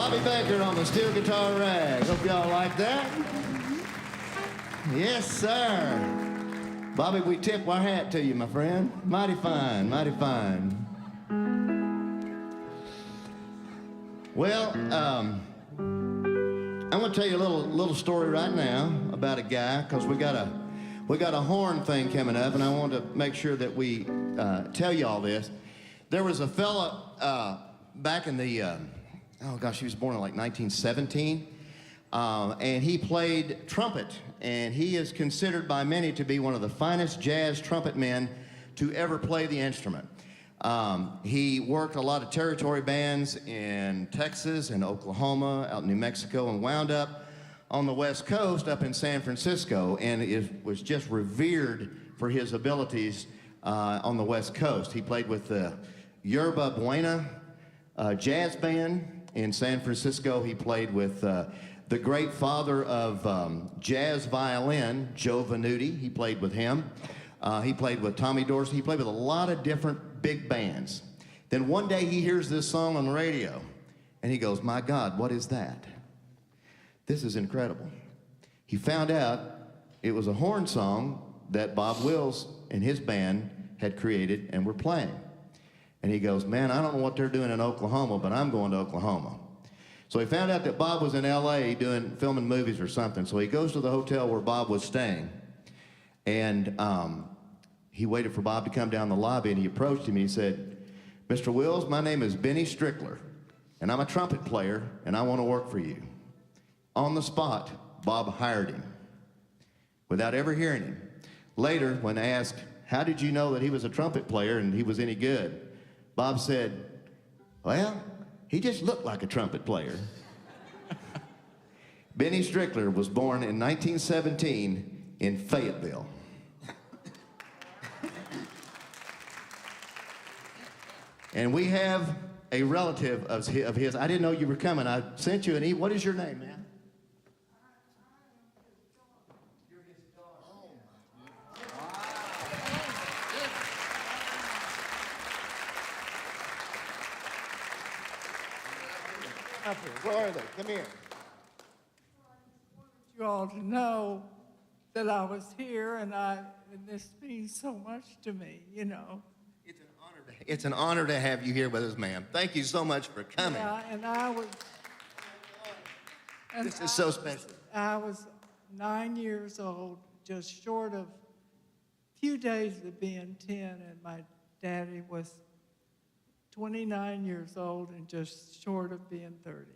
Bobby Baker on the steel guitar rag. Hope y'all like that. Yes, sir. Bobby, we tip our hat to you, my friend. Mighty fine, mighty fine. Well, I'm going to tell you a little story right now about a guy, because we got a horn thing coming up, and I want to make sure that we tell you all this. There was a fella back in the, he was born in like 1917, and he played trumpet, and he is considered by many to be one of the finest jazz trumpet men to ever play the instrument. He worked a lot of territory bands in Texas and Oklahoma, out in New Mexico, and wound up on the West Coast up in San Francisco, and was just revered for his abilities on the West Coast. He played with the Yerba Buena jazz band in San Francisco. He played with the great father of jazz violin, Joe Venuti. He played with him. He played with Tommy Dorsey. He played with a lot of different big bands. Then one day he hears this song on the radio, and he goes, "My God, what is that? This is incredible." He found out it was a horn song that Bob Wills and his band had created and were playing. And he goes, "Man, I don't know what they're doing in Oklahoma, but I'm going to Oklahoma." So he found out that Bob was in LA filming movies or something. So he goes to the hotel where Bob was staying, and he waited for Bob to come down the lobby, and he approached him and he said, "Mr. Wills, my name is Benny Strickler, and I'm a trumpet player, and I want to work for you." On the spot, Bob hired him without ever hearing him. Later, when asked, "How did you know that he was a trumpet player and he was any good?" Bob said, "Well, he just looked like a trumpet player." Benny Strickler was born in 1917 in Fayetteville. And we have a relative of his. I didn't know you were coming. I sent you an email. What is your name, man? You're his daughter. Up here. Where are they? Come here. I wanted you all to know that I was here, and this means so much to me, you know. It's an honor to have you here with us, ma'am. Thank you so much for coming. Yeah, and I was. And This is so special. I was 9 years old, just short of a few days of being 10, and my daddy was 29 years old and just short of being 30.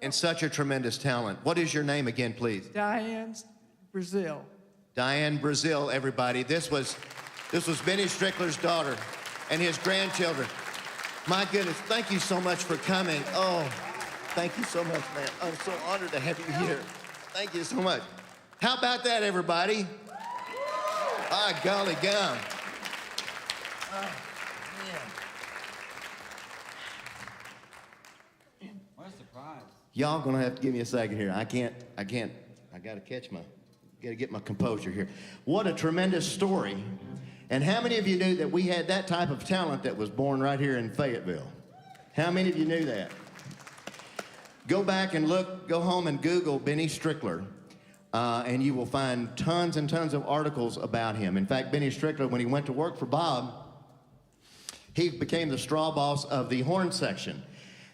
And such a tremendous talent. What is your name again, please? Diane Brazil. Diane Brazil, everybody. This was Benny Strickler's daughter and his grandchildren. My goodness, thank you so much for coming. Oh, thank you so much, man. I'm so honored to have you here. Thank you so much. How about that, everybody? By golly gum. What a surprise. Y'all gonna have to give me a second here. I gotta get my composure here. What a tremendous story. And how many of you knew that we had that type of talent that was born right here in Fayetteville? How many of you knew that? Go back and go home and Google Benny Strickler, and you will find tons and tons of articles about him. In fact, Benny Strickler, when he went to work for Bob, he became the straw boss of the horn section.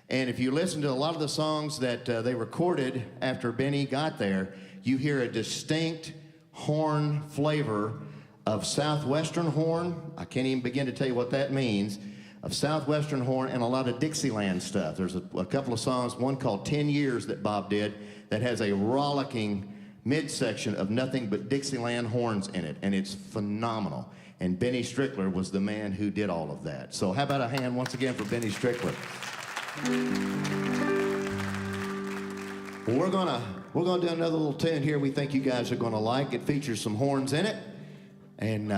And if you listen to a lot of the songs that they recorded after Benny got there, you hear a distinct horn flavor of southwestern horn. I can't even begin to tell you what that means. Of southwestern horn and a lot of Dixieland stuff. There's a couple of songs, one called 10 Years that Bob did, that has a rollicking midsection of nothing but Dixieland horns in it, and it's phenomenal. And Benny Strickler was the man who did all of that. So how about a hand once again for Benny Strickler? Well, we're gonna do another little tune here we think you guys are gonna like. It features some horns in it. And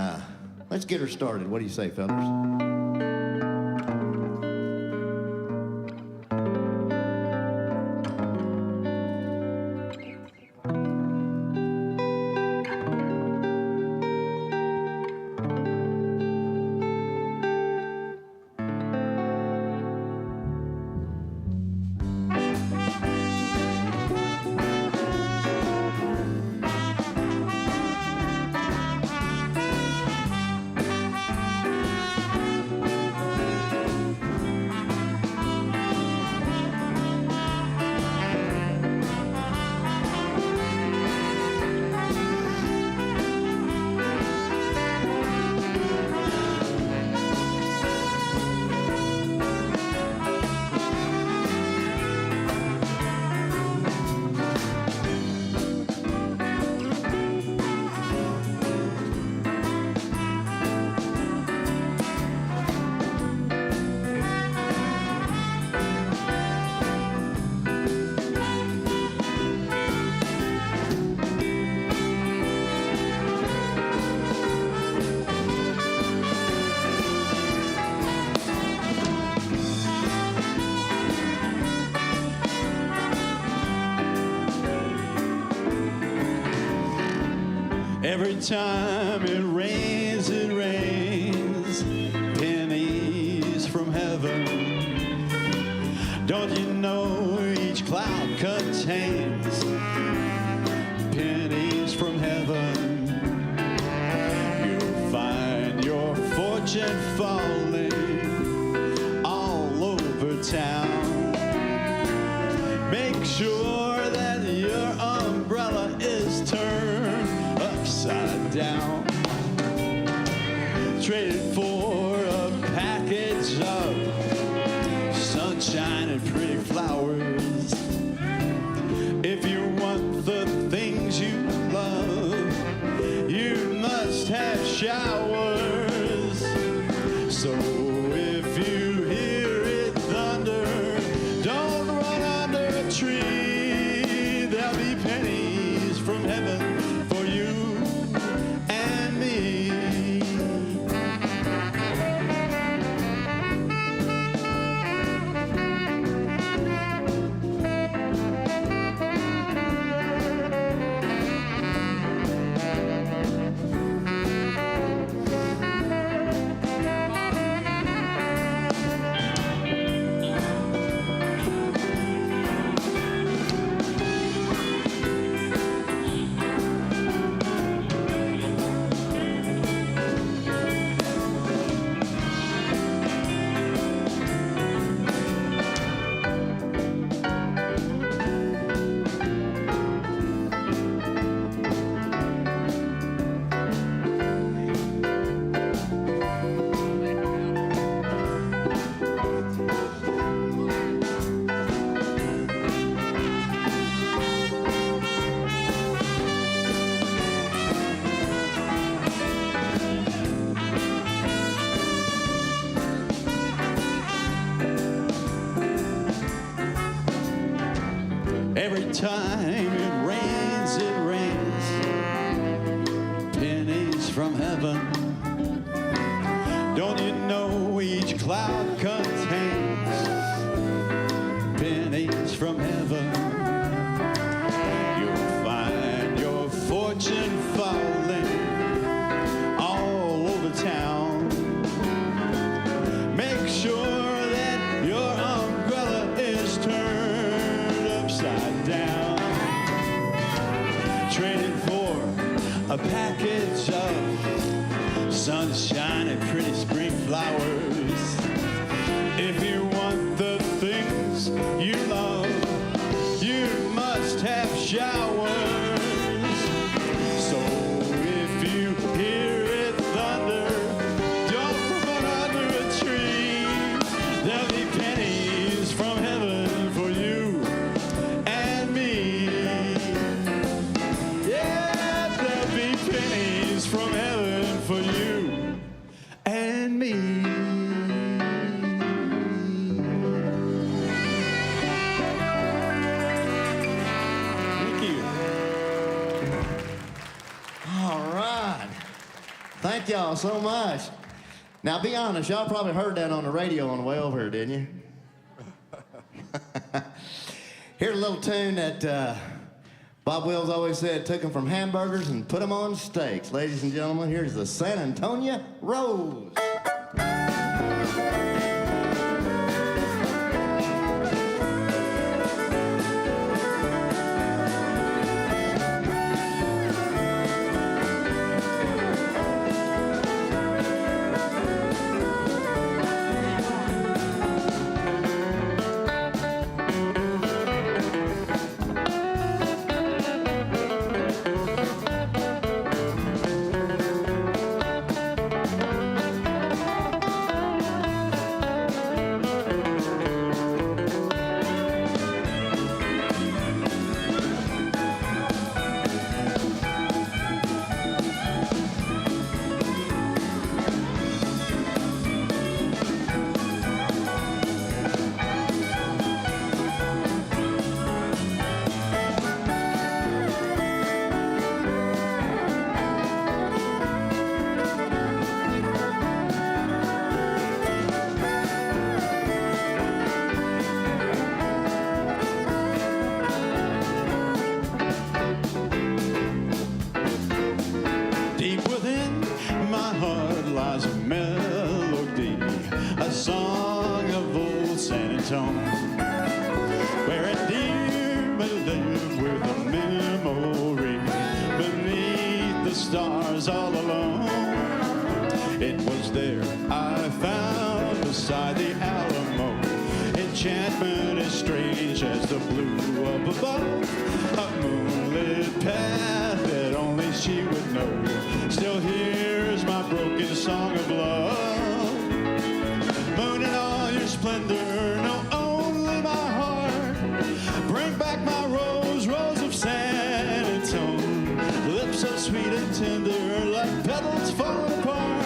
let's get her started. What do you say, fellas? Every time it rains, pennies from heaven. Don't you know each cloud contains pennies from heaven? You'll find your fortune falling all over town. Make sure that your umbrella is turned upside down. Trade it for a package of sunshine and pretty flowers. If you want the things you love, you must have showers. So if you hear it thunder, don't run under a tree. There'll be pennies from heaven for you and me. Every time it rains, pennies from heaven. Don't you know each cloud contains pennies from heaven? You'll find your fortune falling all over town. Make sure that your umbrella is turned upside down. Trading for a package of sunshine and pretty spring flowers. If you want the things you love, you must have showers. So if you hear it thunder, don't run under a tree. There'll be pennies from heaven for you and me. Yeah, there'll be pennies from heaven for you and me. Thank you. All right. Thank y'all so much. Now, be honest, y'all probably heard that on the radio on the way over here, didn't you? Here's a little tune that Bob Wills always said took them from hamburgers and put them on steaks. Ladies and gentlemen, here's the San Antonio Rose. Antone, where a dear may live with a memory beneath the stars all alone. It was there I found beside the Alamo enchantment as strange as the blue up above, a moonlit path that only she would know. Still hears my broken song of love. Moon in all your splendor, know only my heart. Bring back my rose, rose of San Antone. Lips so sweet and tender, like petals falling apart.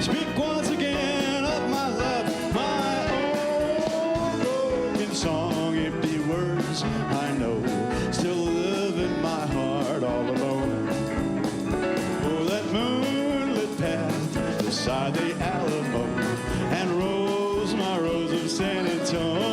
Speak once again of my love, my own broken song. Empty words I know still live in my heart all alone. Oh, that moonlit path beside the Alamo, and rose, my rose of San Antone.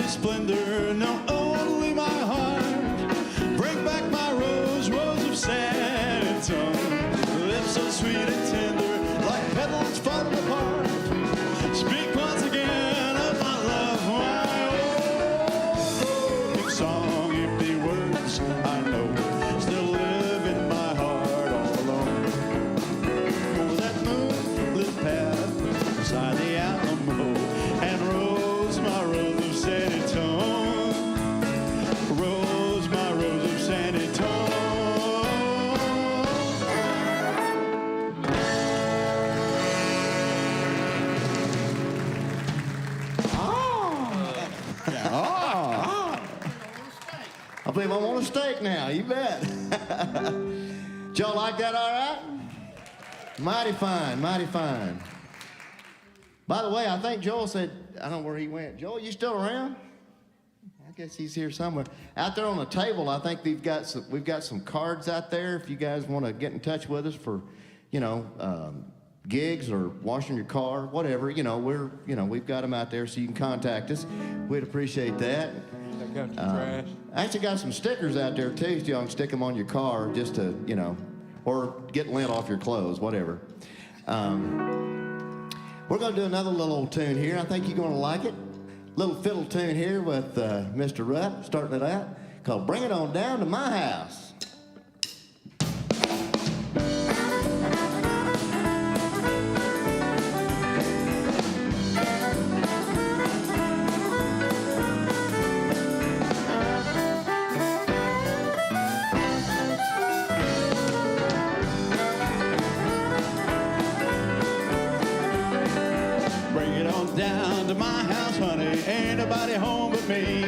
Splendor, know only my heart. Bring back my rose, rose of San Antone. Lips so sweet and tender, like petals falling apart. Speak once again of my love, my own broken song. Empty words I know still live in my heart all alone. Oh, that moonlit path beside the Alamo, and rose, my rose of San Antone. Rose, my rose of San Antone. I believe I'm on a steak now, you bet. Did y'all like that all right? Mighty fine, mighty fine. By the way, I think Joel said, I don't know where he went. Joel, you still around? I guess he's here somewhere. Out there on the table, I think we've got some cards out there if you guys want to get in touch with us for, gigs or washing your car, whatever. We've got them out there so you can contact us. We'd appreciate that. I got your trash. I actually got some stickers out there too, so y'all can stick them on your car just to, or get lint off your clothes, whatever. We're going to do another little old tune here. I think you're going to like it. Little fiddle tune here with Mr. Rutt, starting it out, called Bring It On Down to My House. Down to my house, honey, ain't nobody home but me.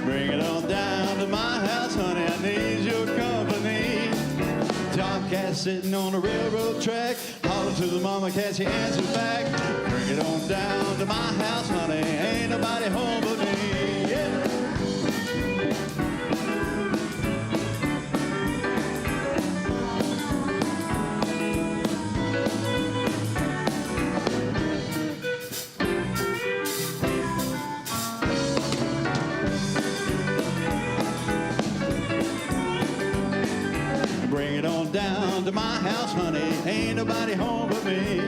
Bring it on down to my house, honey, I need your company. Tomcat sitting on a railroad track, holler to the mama cat, she answers back. Bring it on down to my house, honey, ain't nobody home but me. Yeah. Bring it on down to my house, honey, ain't nobody home but me.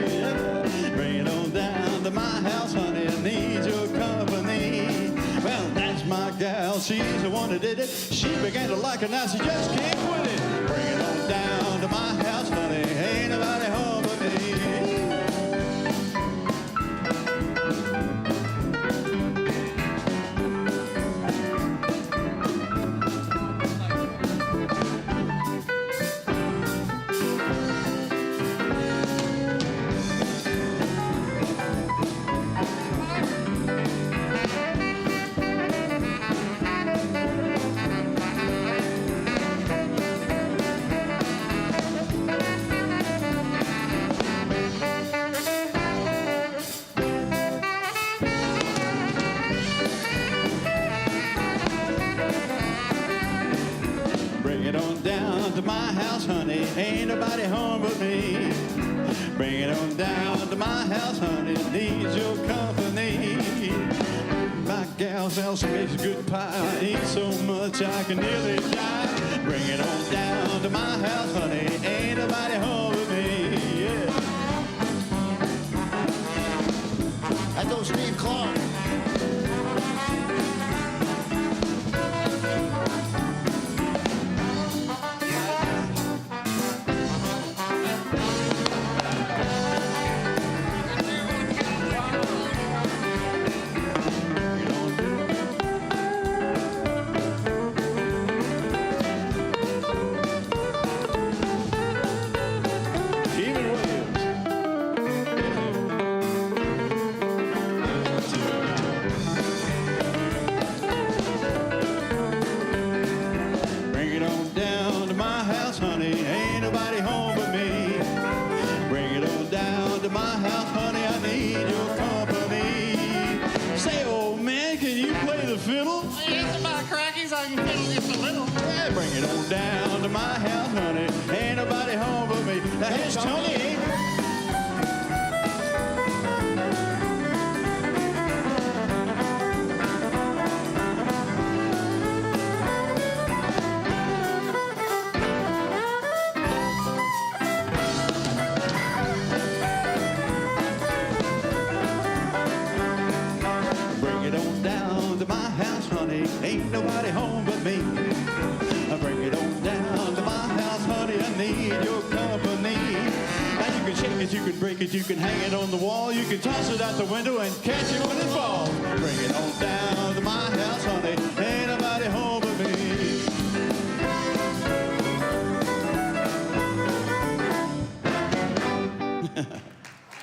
Bring it on down to my house, honey, I need your company. Well, that's my gal, she's the one that did it. She began to like it, now she just can't quit it. honey, ain't nobody home but me. Bring it on down to my house, honey, needs your company. My gal sells some makes good pie. I eat so much I can nearly die. Bring it on down to my house, honey, ain't nobody home but me. Yeah. That goes Steve Clark. Down to my house, honey, ain't nobody home but me. Now here's Tony. Bring it on down to my house, honey, ain't nobody home but me. Bring it on down to my house, honey, I need your company. Now you can shake it, you can break it, you can hang it on the wall, you can toss it out the window and catch it when it falls. Bring it on down to my house, honey, ain't nobody home but me.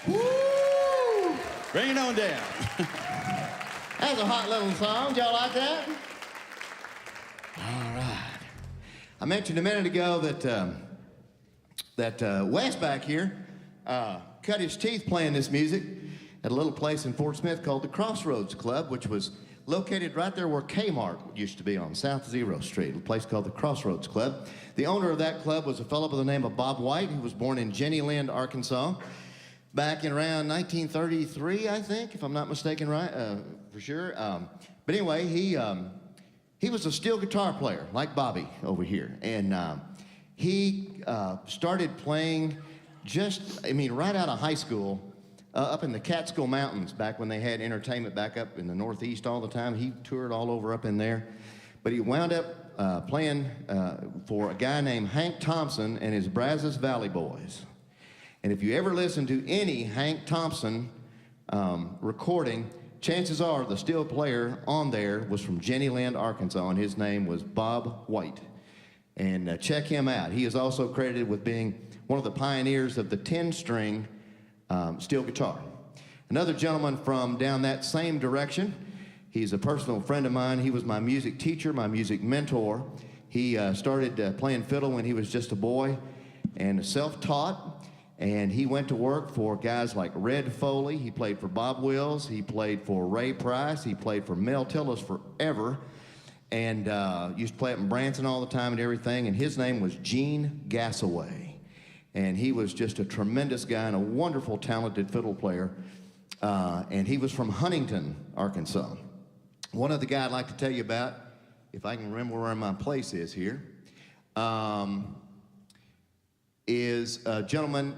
Woo! Bring it on down. That's a hot little song. Y'all like that? All right. I mentioned a minute ago that Wes back here cut his teeth playing this music at a little place in Fort Smith called the Crossroads Club, which was located right there where Kmart used to be on South Zero Street, a place called the Crossroads Club. The owner of that club was a fellow by the name of Bob White, who was born in Jenny Lind, Arkansas, back in around 1933, I think, if I'm not mistaken, right? For sure. But anyway, he was a steel guitar player, like Bobby over here. And he started playing right out of high school, up in the Catskill Mountains, back when they had entertainment back up in the Northeast all the time. He toured all over up in there. But he wound up playing for a guy named Hank Thompson and his Brazos Valley Boys. And if you ever listen to any Hank Thompson recording, chances are the steel player on there was from Jenny Lind, Arkansas, and his name was Bob White. And check him out. He is also credited with being one of the pioneers of the 10-string steel guitar. Another gentleman from down that same direction, he's a personal friend of mine. He was my music teacher, my music mentor. He started playing fiddle when he was just a boy and self-taught. And he went to work for guys like Red Foley. He played for Bob Wills. He played for Ray Price. He played for Mel Tillis forever. And used to play up in Branson all the time and everything. And his name was Gene Gassaway. And he was just a tremendous guy and a wonderful, talented fiddle player. And he was from Huntington, Arkansas. One other guy I'd like to tell you about, if I can remember where my place is here, is a gentleman,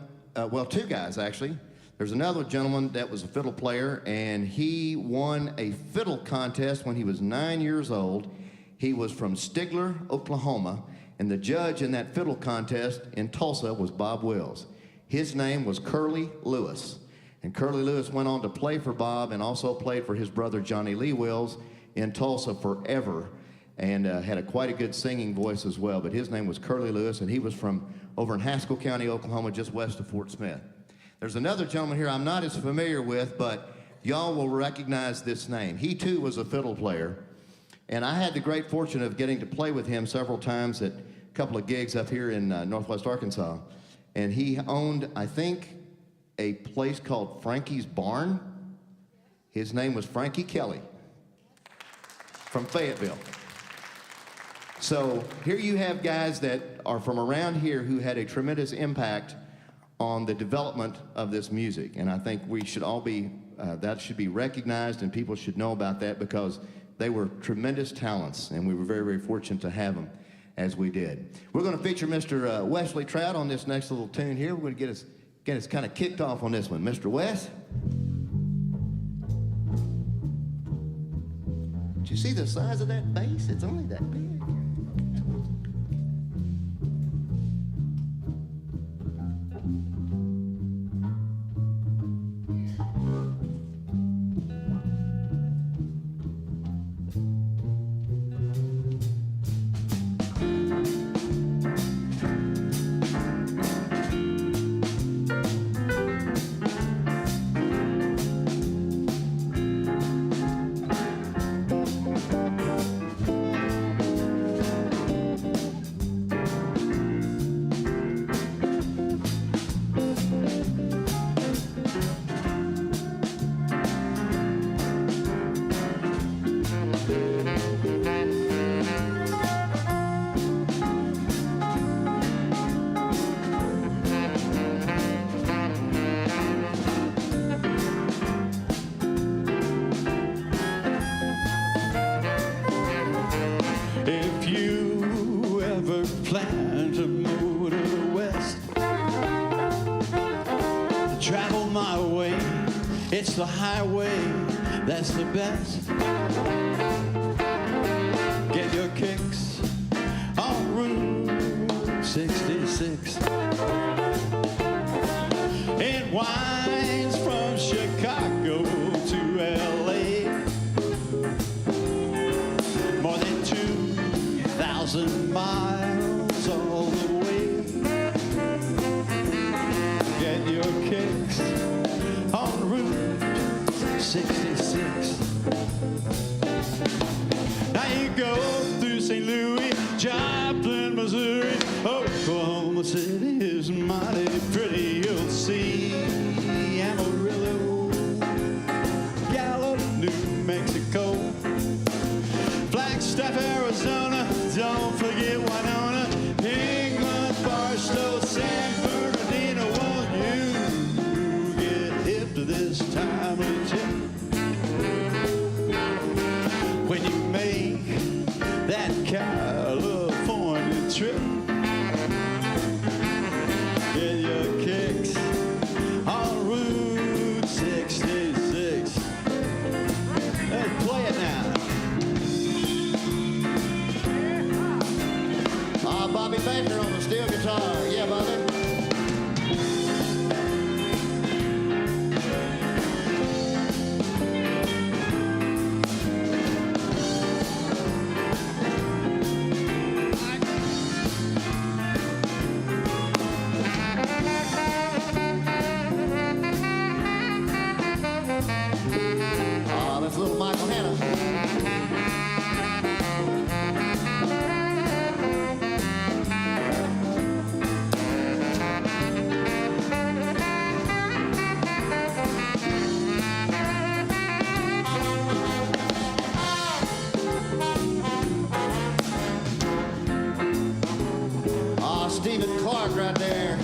two guys actually. There's another gentleman that was a fiddle player, and he won a fiddle contest when he was 9 years old. He was from Strickler, Oklahoma, and the judge in that fiddle contest in Tulsa was Bob Wills. His name was Curly Lewis, and Curly Lewis went on to play for Bob and also played for his brother Johnny Lee Wills in Tulsa forever, and had quite a good singing voice as well. But his name was Curly Lewis, and he was from over in Haskell County, Oklahoma, just west of Fort Smith. There's another gentleman here I'm not as familiar with, but y'all will recognize this name. He too was a fiddle player, and I had the great fortune of getting to play with him several times at a couple of gigs up here in Northwest Arkansas. And he owned, I think, a place called Frankie's Barn. His name was Frankie Kelly from Fayetteville. So here you have guys that are from around here who had a tremendous impact on the development of this music. And I think we should all be, that should be recognized, and people should know about that, because they were tremendous talents, and we were very, very fortunate to have them as we did. We're going to feature Mr. Wesley Trout on this next little tune here. We're going to get us kind of kicked off on this one. Mr. West? Did you see the size of that bass? It's only that big. Plan to move to the west, travel my way, it's the highway that's the best. Get your kicks on Route 66. It winds from Chicago to LA, more than 2,000 miles all the way. Get your kicks on Route 66. Now you go through St. Louis, Joplin, Missouri. Oklahoma City is mighty pretty. You'll see Amarillo, Gallup, New Mexico, Flagstaff, Arizona. Don't forget Winona, England, Barstow, San Bernardino. Won't you get hip to this time of year? When you make that California trip, get your kicks on Route 66. Let's play it now. Bobby Baker on the steel guitar. Yeah, Bobby. That's little Michael Hanna. Stephen Clark right there.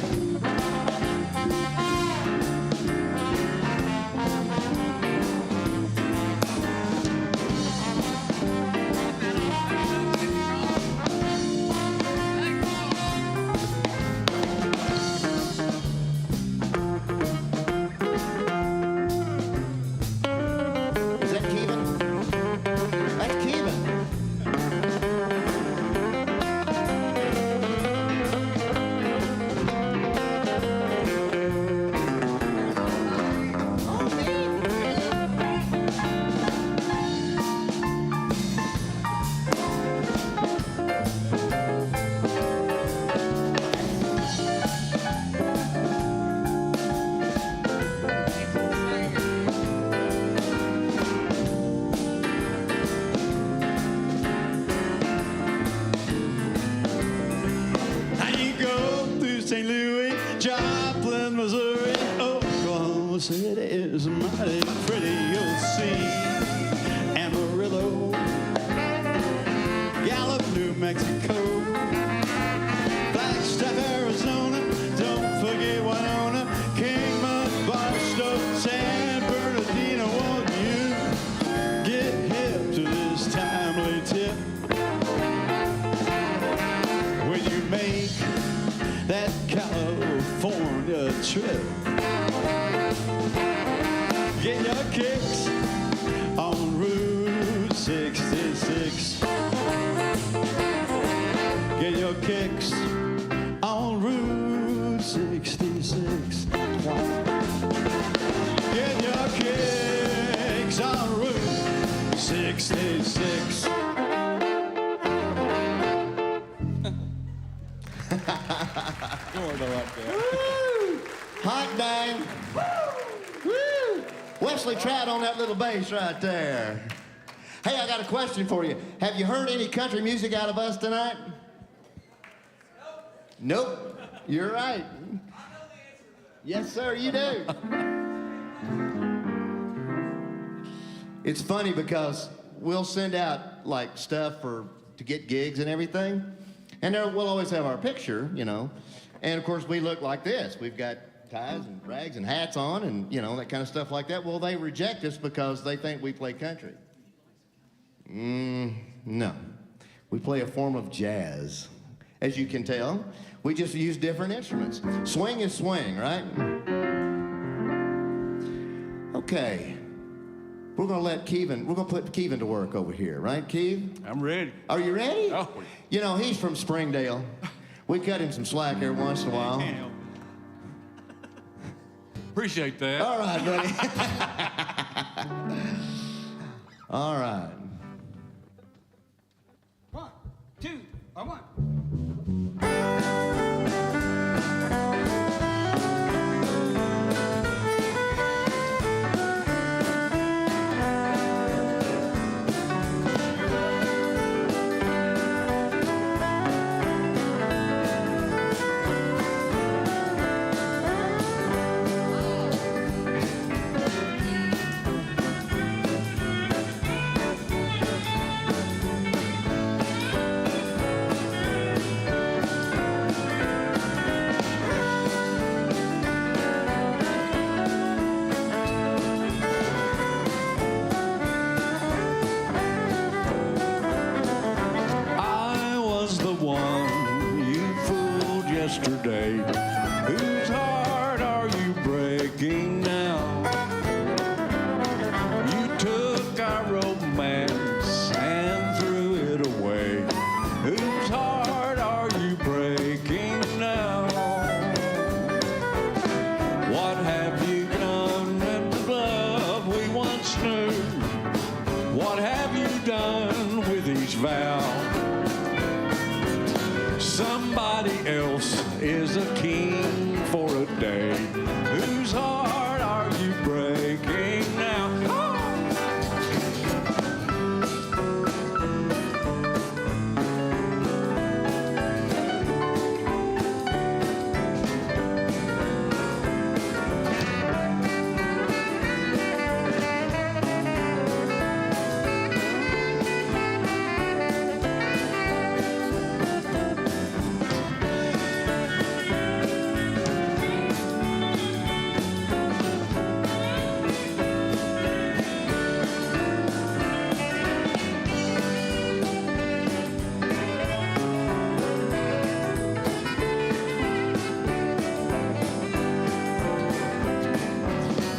Is that Kevin? That's Kevin. St. Louis, Joplin, Missouri, Oklahoma City is mighty pretty. You'll see Amarillo, Gallup, New Mexico. Mexico. Flagstaff, Arizona, don't forget Winona, Kingman, Barstow, San Bernardino. Won't you get hip to this timely tip? When you make that California trip, get your kicks on Route 66. Get your kicks on Route 66. Get your kicks on Route 66. Hot dang. Woo! Wesley Trout on that little bass right there. Hey, I got a question for you. Have you heard any country music out of us tonight? Nope. You're right. Yes, sir, you do. It's funny because we'll send out like stuff to get gigs and everything, and there we'll always have our picture, you know, and of course we look like this. We've got ties and rags and hats on, and you know that kind of stuff like that. Well, they reject us because they think we play country. No, we play a form of jazz, as you can tell. We just use different instruments. Swing is swing, right? Okay. We're gonna put Kevin to work over here, right, Kev? I'm ready. Are you ready? Oh. You know, he's from Springdale. We cut him some slack every once in a while. Appreciate that. All right, buddy. All right. 1, 2, or 1. I was the one you fooled yesterday. Whose heart are you breaking now? You took our romance and threw it away. Whose heart are you breaking now? What have you done with the love we once knew? What have you done with each vow? Somebody else is a king for a day. Whose heart are you breaking now?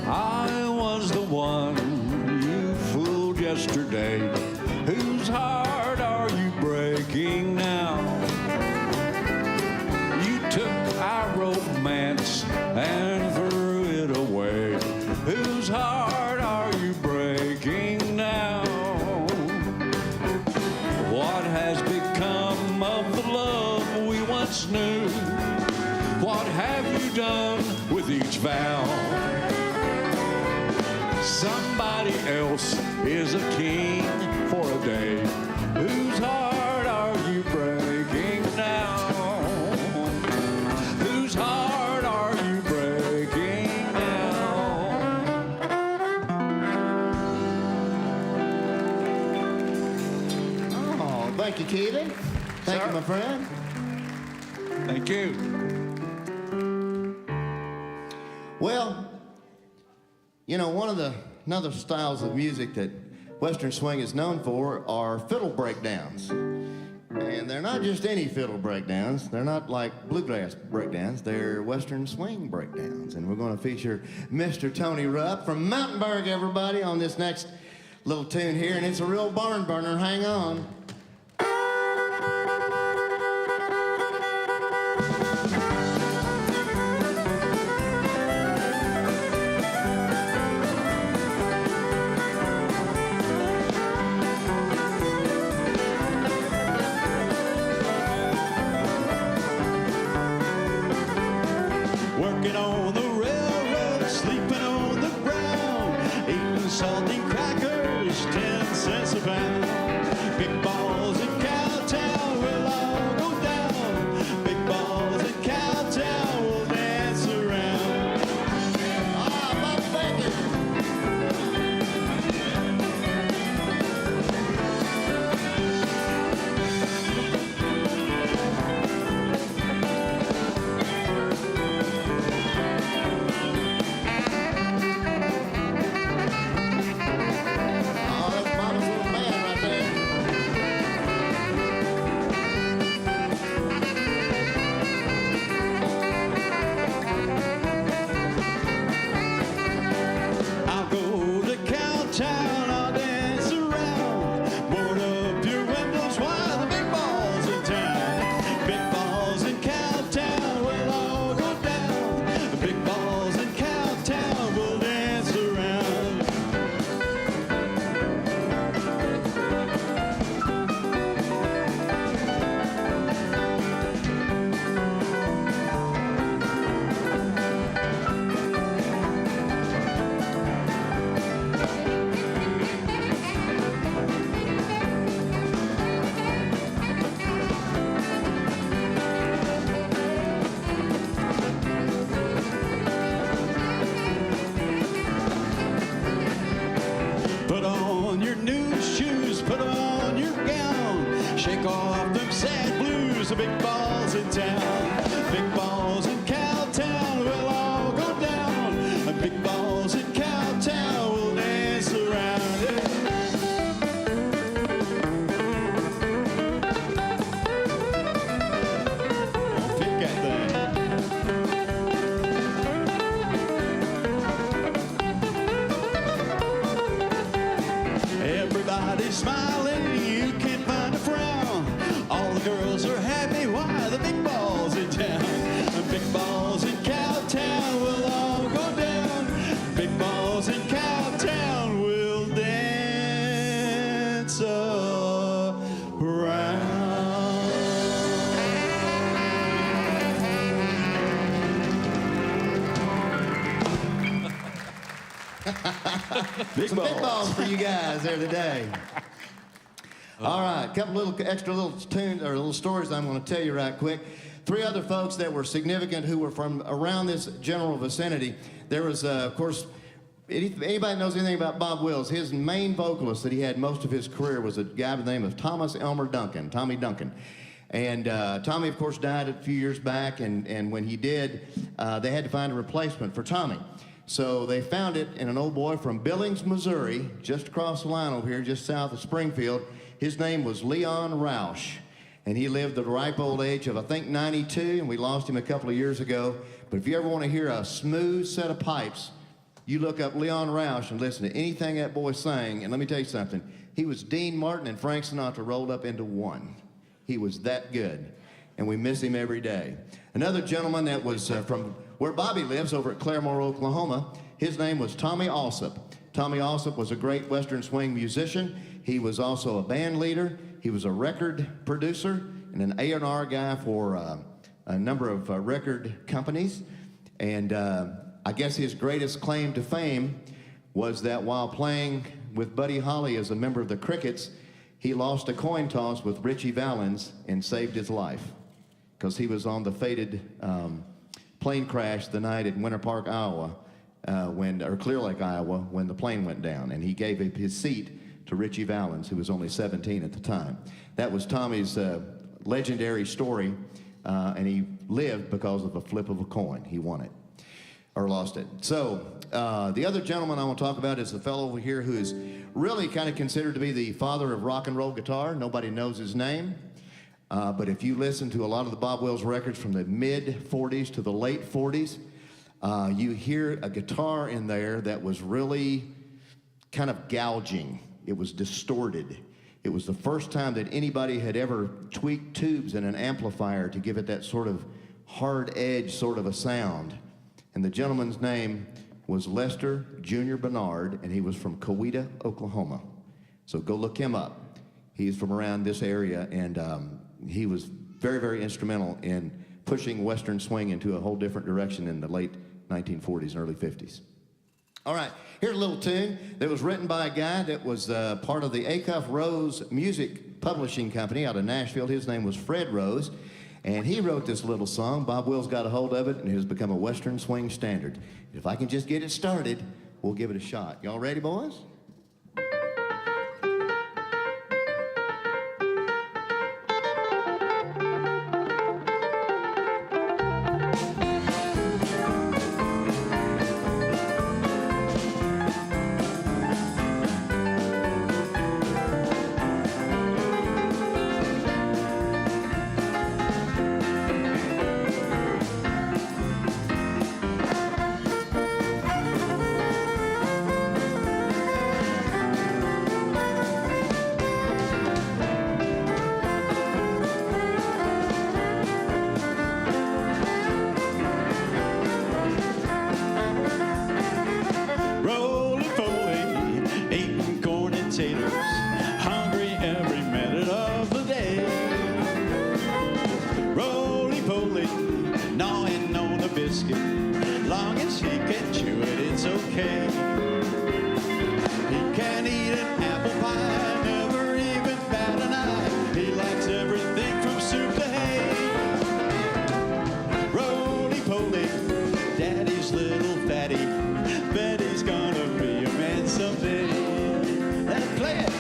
I was the one you fooled yesterday. Whose heart are you breaking now? You took our romance and threw it away. Whose heart are you breaking now? What has become of the love we once knew? What have you done with each vow? Somebody else is a king for a day. Whose heart are you breaking now? Whose heart are you breaking now? Oh, thank you, Kevin. Thank you, my friend. Thank you. Well, you know, another styles of music that Western swing is known for are fiddle breakdowns. And they're not just any fiddle breakdowns. They're not like bluegrass breakdowns. They're Western swing breakdowns. And we're going to feature Mr. Tony Rupp from Mountainburg, everybody, on this next little tune here. And it's a real barn burner. Hang on. Working on the railroad, sleeping on the ground, eating salty crackers, 10 cents a pound. Big balls in Cowtown will all go down. Big balls in Cowtown will dance around. Ah, Bob Baker. Oh, that's Mama's little band right there. I'll go to Cowtown, I'll dance around. Board up your windows while the big balls in town. Big balls in Cowtown will all go down. Big balls in Cowtown will dance around. Put on your new shoes, put on your gown. Shake off them sad blues, the big balls in town. Big balls in Cowtown will all go down. The big balls in Cowtown will dance around. Don't pick that thing. Everybody's smiling, you can't find a frown. All the girls are happy, why the big balls in town? The big balls in Cowtown will all go down. Big balls in Cowtown will dance around. Some big balls for you guys there today. All right, couple little tunes or little stories I'm going to tell you right quick. 3 other folks that were significant who were from around this general vicinity. There was, of course, anybody knows anything about Bob Wills, his main vocalist that he had most of his career was a guy by the name of Thomas Elmer Duncan, Tommy Duncan. And Tommy, of course, died a few years back, and when he did, they had to find a replacement for Tommy. So they found it in an old boy from Billings, Missouri, just across the line over here, just south of Springfield. His name was Leon Roush, and he lived the ripe old age of, I think, 92, and we lost him a couple of years ago. But if you ever want to hear a smooth set of pipes, you look up Leon Roush and listen to anything that boy sang, and let me tell you something. He was Dean Martin and Frank Sinatra rolled up into one. He was that good, and we miss him every day. Another gentleman that was from where Bobby lives, over at Claremore, Oklahoma, his name was Tommy Alsop. Tommy Alsop was a great Western swing musician. He was also a band leader. He was a record producer and an A&R guy for a number of record companies. And I guess his greatest claim to fame was that while playing with Buddy Holly as a member of the Crickets, he lost a coin toss with Richie Valens and saved his life because he was on the fated plane crash the night at Winter Park, Iowa, or Clear Lake, Iowa, when the plane went down, and he gave his seat to Richie Valens, who was only 17 at the time. That was Tommy's legendary story, and he lived because of a flip of a coin. He won it, or lost it. So the other gentleman I want to talk about is the fellow over here who is really kind of considered to be the father of rock and roll guitar. Nobody knows his name. But if you listen to a lot of the Bob Wills records from the mid-'40s to the late '40s, you hear a guitar in there that was really kind of gouging. It was distorted. It was the first time that anybody had ever tweaked tubes in an amplifier to give it that sort of hard edge sort of a sound. And the gentleman's name was Lester Jr. Bernard, and he was from Coweta, Oklahoma. So go look him up. He's from around this area, and he was very, very instrumental in pushing Western swing into a whole different direction in the late 1940s and early 50s. All right, here's a little tune that was written by a guy that was part of the Acuff Rose Music Publishing Company out of Nashville. His name was Fred Rose, and he wrote this little song. Bob Wills got a hold of it, and it has become a Western swing standard. If I can just get it started, we'll give it a shot. Y'all ready, boys? Long as he can chew it, it's okay. He can eat an apple pie, never even bat an eye. He likes everything from soup to hay. Roly-poly, daddy's little fatty. Bet he's gonna be a man someday. Let's play it.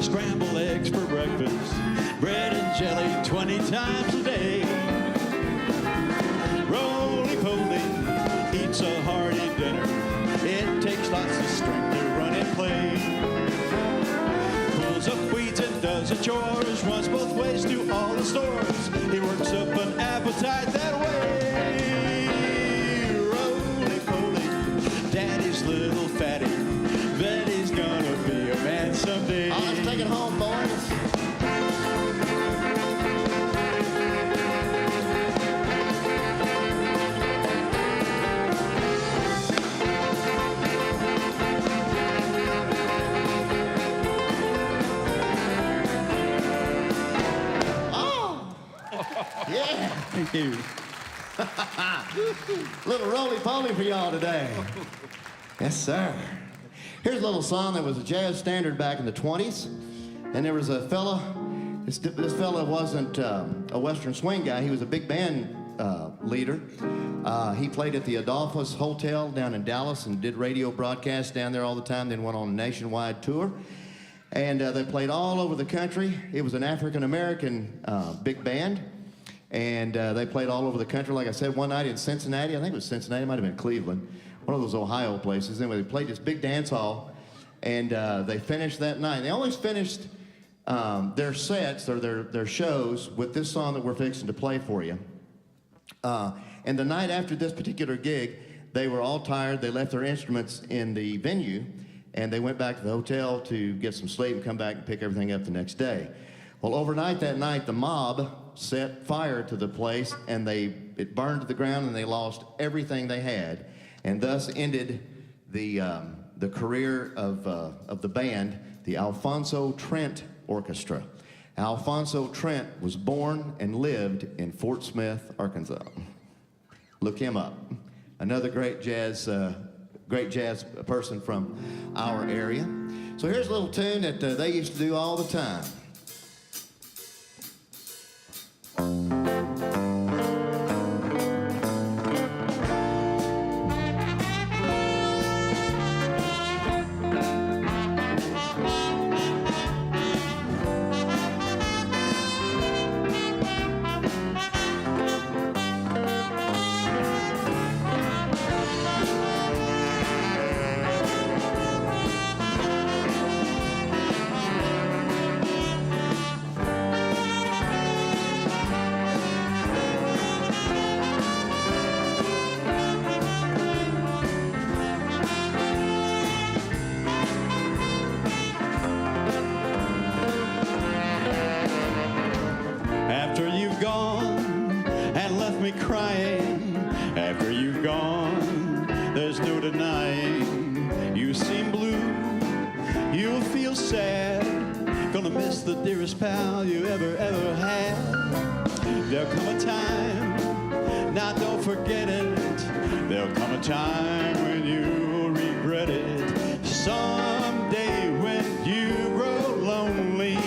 Scrambled eggs for breakfast, bread and jelly 20 times a day. Roly-poly eats a hearty dinner. It takes lots of strength to run and play. Pulls up weeds and does the chores, runs both ways to all the stores. He works up an appetite that way. Roly-poly, daddy's little fatty. Bet he's gonna be a man someday. Oh, let's take it home, boys. Oh! Yeah! Thank you. Little roly-poly for y'all today. Yes, sir. Here's a little song that was a jazz standard back in the 20s. And there was a fella, this fella wasn't a Western swing guy. He was a big band leader. He played at the Adolphus Hotel down in Dallas and did radio broadcasts down there all the time, then went on a nationwide tour. And they played all over the country. It was an African-American big band. And they played all over the country. Like I said, one night in Cincinnati, I think it was Cincinnati, it might have been Cleveland, one of those Ohio places. Anyway, they played this big dance hall, and they finished that night. They always finished their sets or their shows with this song that we're fixing to play for you. And the night after this particular gig, they were all tired. They left their instruments in the venue, and they went back to the hotel to get some sleep and come back and pick everything up the next day. Well, overnight that night, the mob set fire to the place, and it burned to the ground, and they lost everything they had, and thus ended the the career of the band, the Alfonso Trent Orchestra. Alfonso Trent was born and lived in Fort Smith, Arkansas. Look him up. Another great jazz person from our area. So here's a little tune that they used to do all the time. After you've gone and left me crying, after you've gone, there's no denying. You seem blue, you'll feel sad, gonna miss the dearest pal you ever had. There'll come a time, now don't forget it, there'll come a time when you'll regret it. Someday when you grow lonely,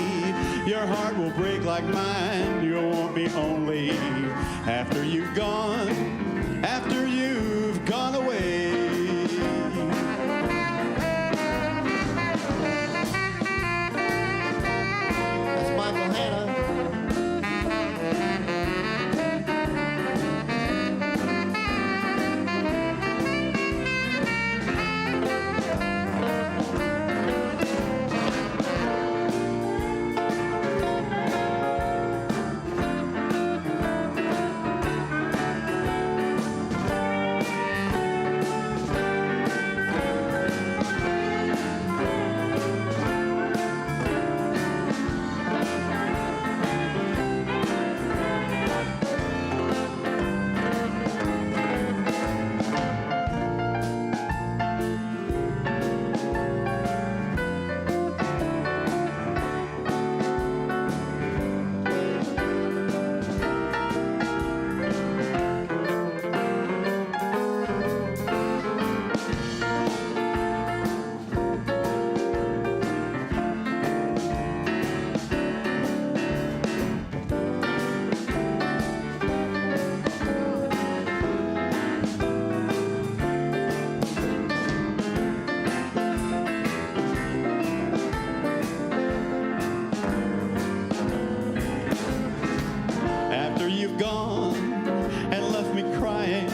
your heart will break like mine, you'll want me only after you've gone away. That's Michael Hanna. After you've gone and left me crying,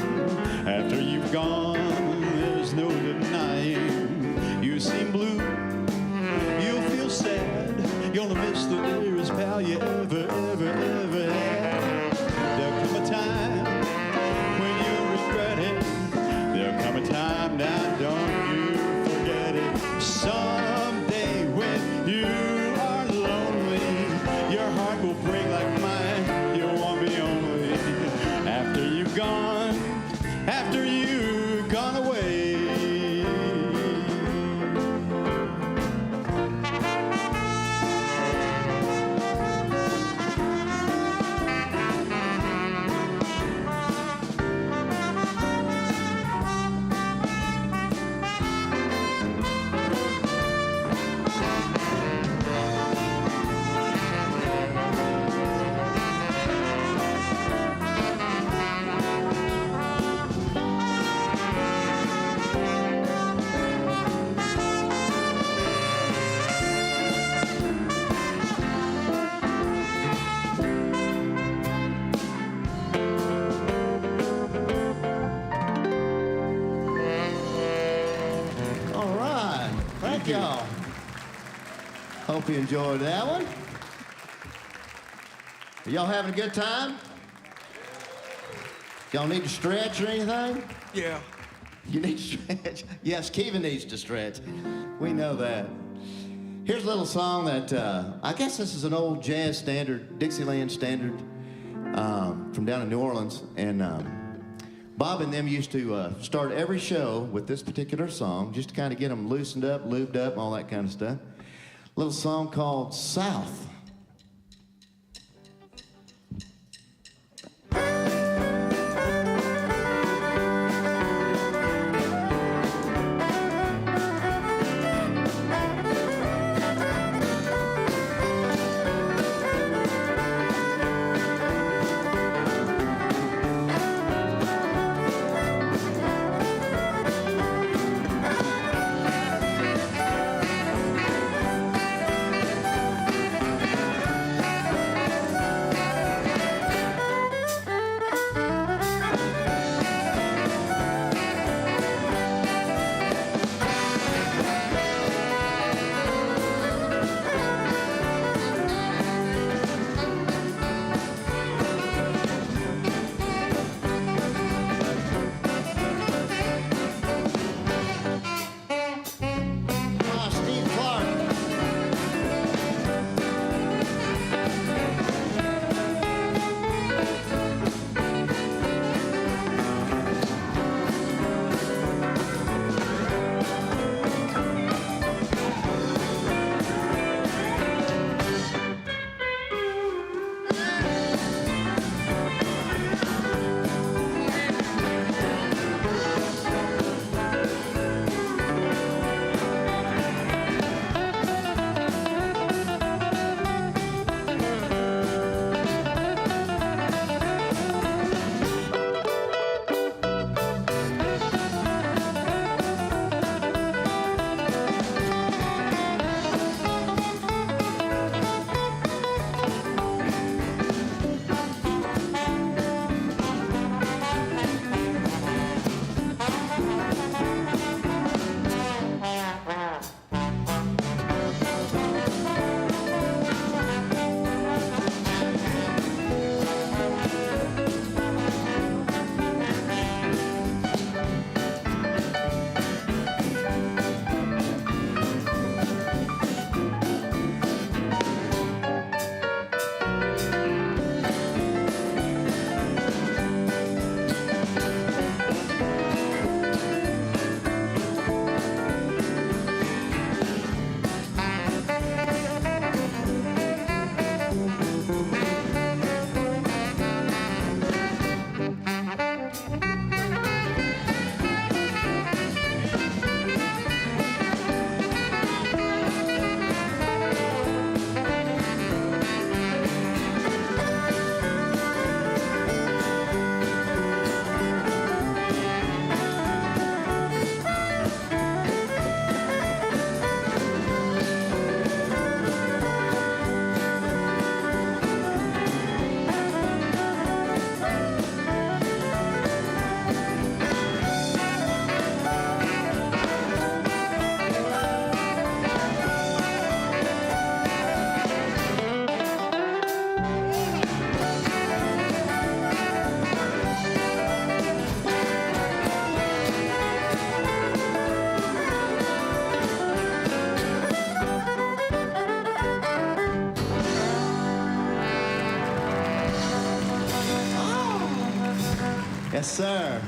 after you've gone, there's no denying. You seem blue, you'll feel sad, you're gonna miss the dearest pal you ever had. There'll come a time when you'll regret it, there'll come a time, now don't you forget it. Someday when you are lonely, your heart will break like mine, you'll want me only after you've gone away. All right. Thank y'all. Hope you enjoyed that one. Are y'all having a good time? Y'all need to stretch or anything? Yeah. You need to stretch? Yes, Kiva needs to stretch. We know that. Here's a little song that, I guess this is an old jazz standard, Dixieland standard, from down in New Orleans. And Bob and them used to start every show with this particular song, just to kind of get them loosened up, lubed up, all that kind of stuff. A little song called South. Yes, sir.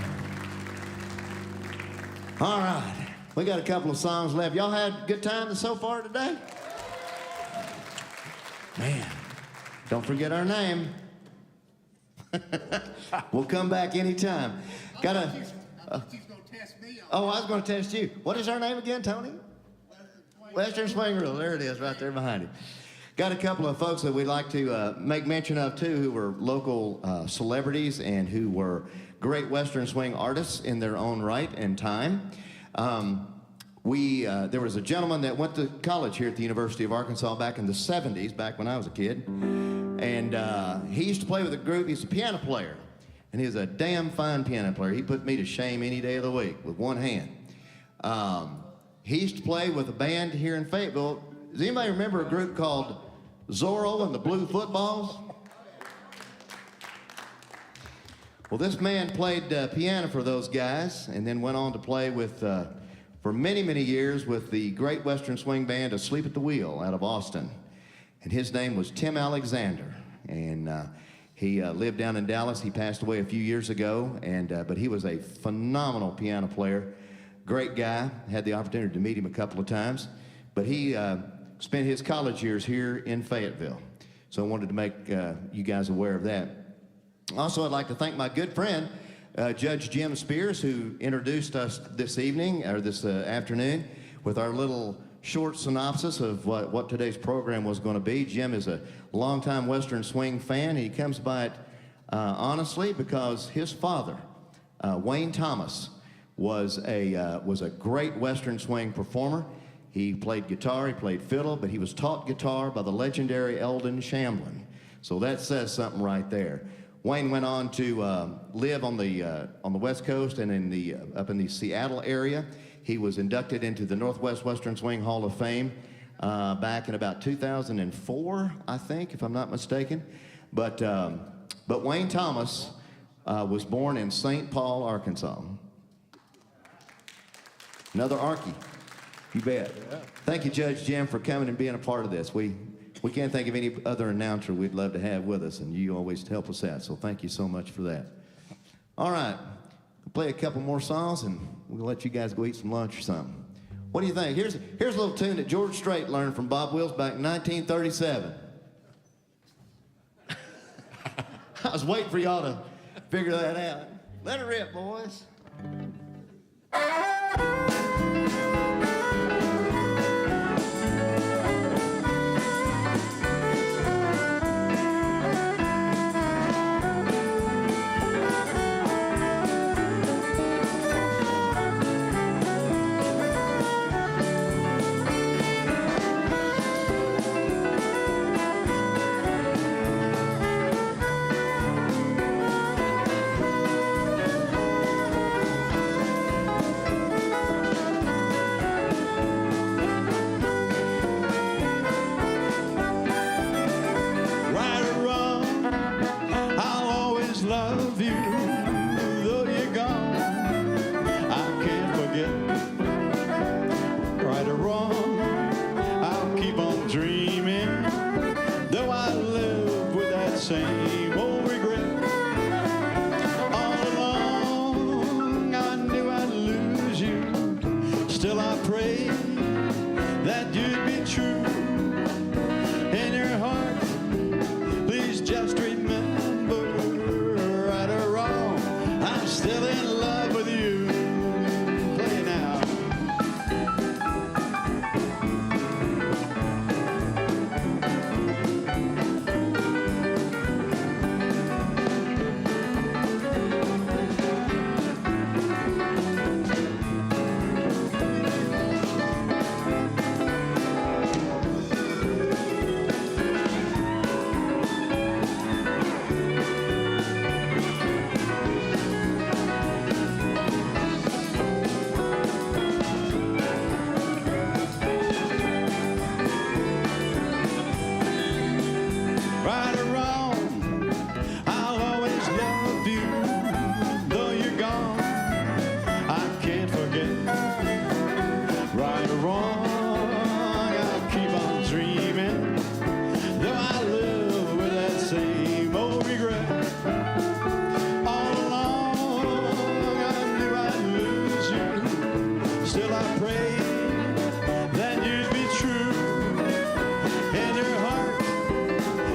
All right. We got a couple of songs left. Y'all had a good time so far today? Man, don't forget our name. We'll come back anytime. Got a... She's gonna test me on. Oh, I was going to test you. What is our name again, Tony? Western Swing Rule. There it is, right there behind you. Got a couple of folks that we'd like to make mention of, too, who were local celebrities and who were great Western Swing artists in their own right and time. There was a gentleman that went to college here at the University of Arkansas back in the 70s, back when I was a kid. And he used to play with a group. He's a piano player. And he was a damn fine piano player. He put me to shame any day of the week with one hand. He used to play with a band here in Fayetteville. Does anybody remember a group called Zorro and the Blue Footballs? Well, this man played piano for those guys and then went on to play with, for many, many years with the great Western Swing band Asleep at the Wheel out of Austin. And his name was Tim Alexander. And He lived down in Dallas. He passed away a few years ago, but he was a phenomenal piano player. Great guy. Had the opportunity to meet him a couple of times. But he spent his college years here in Fayetteville. So I wanted to make you guys aware of that. Also, I'd like to thank my good friend, Judge Jim Spears, who introduced us this evening, or this afternoon, with our little short synopsis of what today's program was going to be. Jim is a longtime Western swing fan. He comes by it honestly because his father, Wayne Thomas, was a great Western swing performer. He played guitar, he played fiddle, but he was taught guitar by the legendary Eldon Shamblin. So that says something right there. Wayne went on to live on the West Coast and up in the Seattle area. He was inducted into the Northwest Western Swing Hall of Fame back in about 2004, I think, if I'm not mistaken. But Wayne Thomas was born in St. Paul, Arkansas. Another Arkie. You bet. Yeah. Thank you, Judge Jim, for coming and being a part of this. We can't think of any other announcer we'd love to have with us, and you always help us out, so thank you so much for that. All right, we'll play a couple more songs, and we'll let you guys go eat some lunch or something. What do you think? Here's a little tune that George Strait learned from Bob Wills back in 1937. I was waiting for y'all to figure that out. Let it rip, boys. Same old regret. All along I knew I'd lose you. Still I pray that you'd be true. In your heart, please just remember, right or wrong, I'm still in love with you. Play it now. Right or wrong, I'll always love you. Though you're gone, I can't forget. Right or wrong, I'll keep on dreaming. Though I live with that same old regret. All along I knew I'd lose you. Still I pray that you'd be true. In your heart,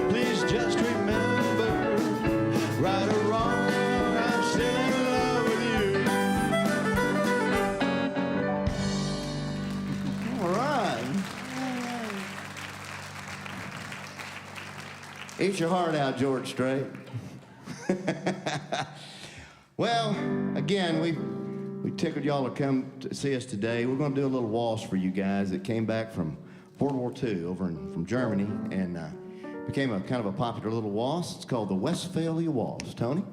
please just remember, right or wrong, I'm still in love with you. All right. Eat your heart out, George Strait. Well, again, we tickled y'all to come to see us today. We're going to do a little waltz for you guys that came back from World War II from Germany and became a kind of a popular little waltz. It's called the Westphalia Waltz. Tony?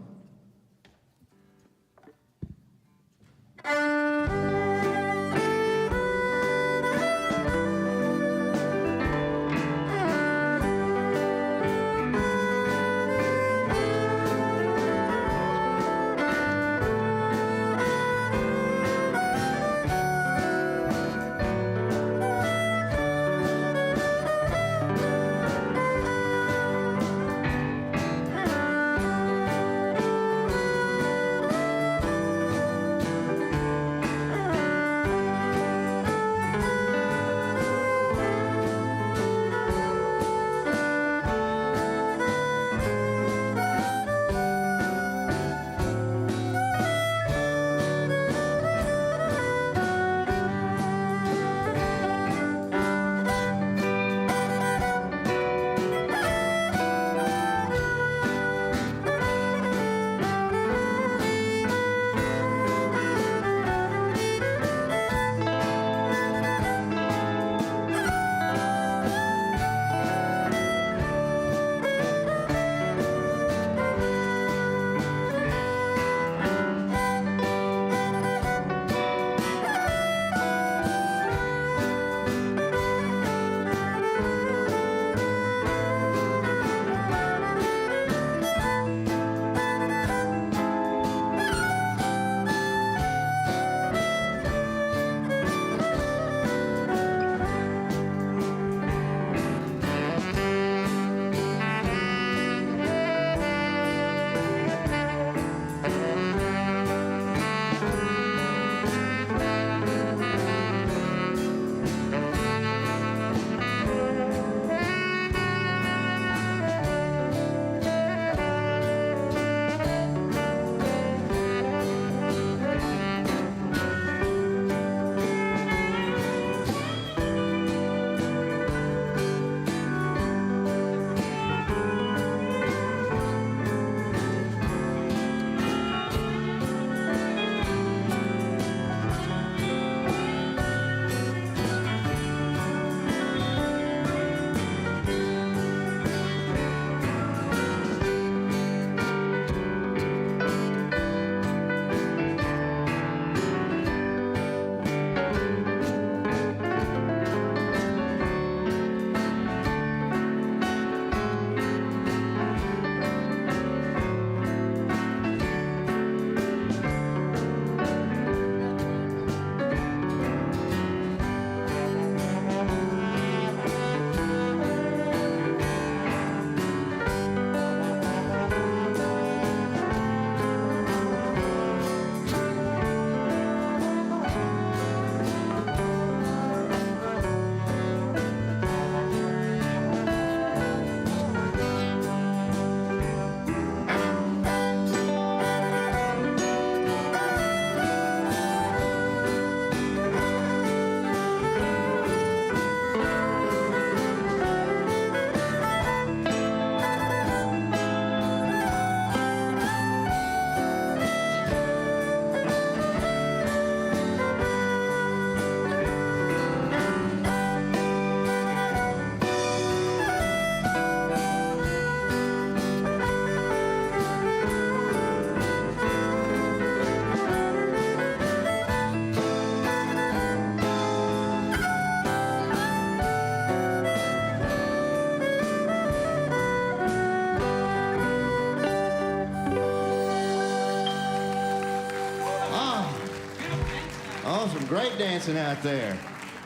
Oh, some great dancing out there.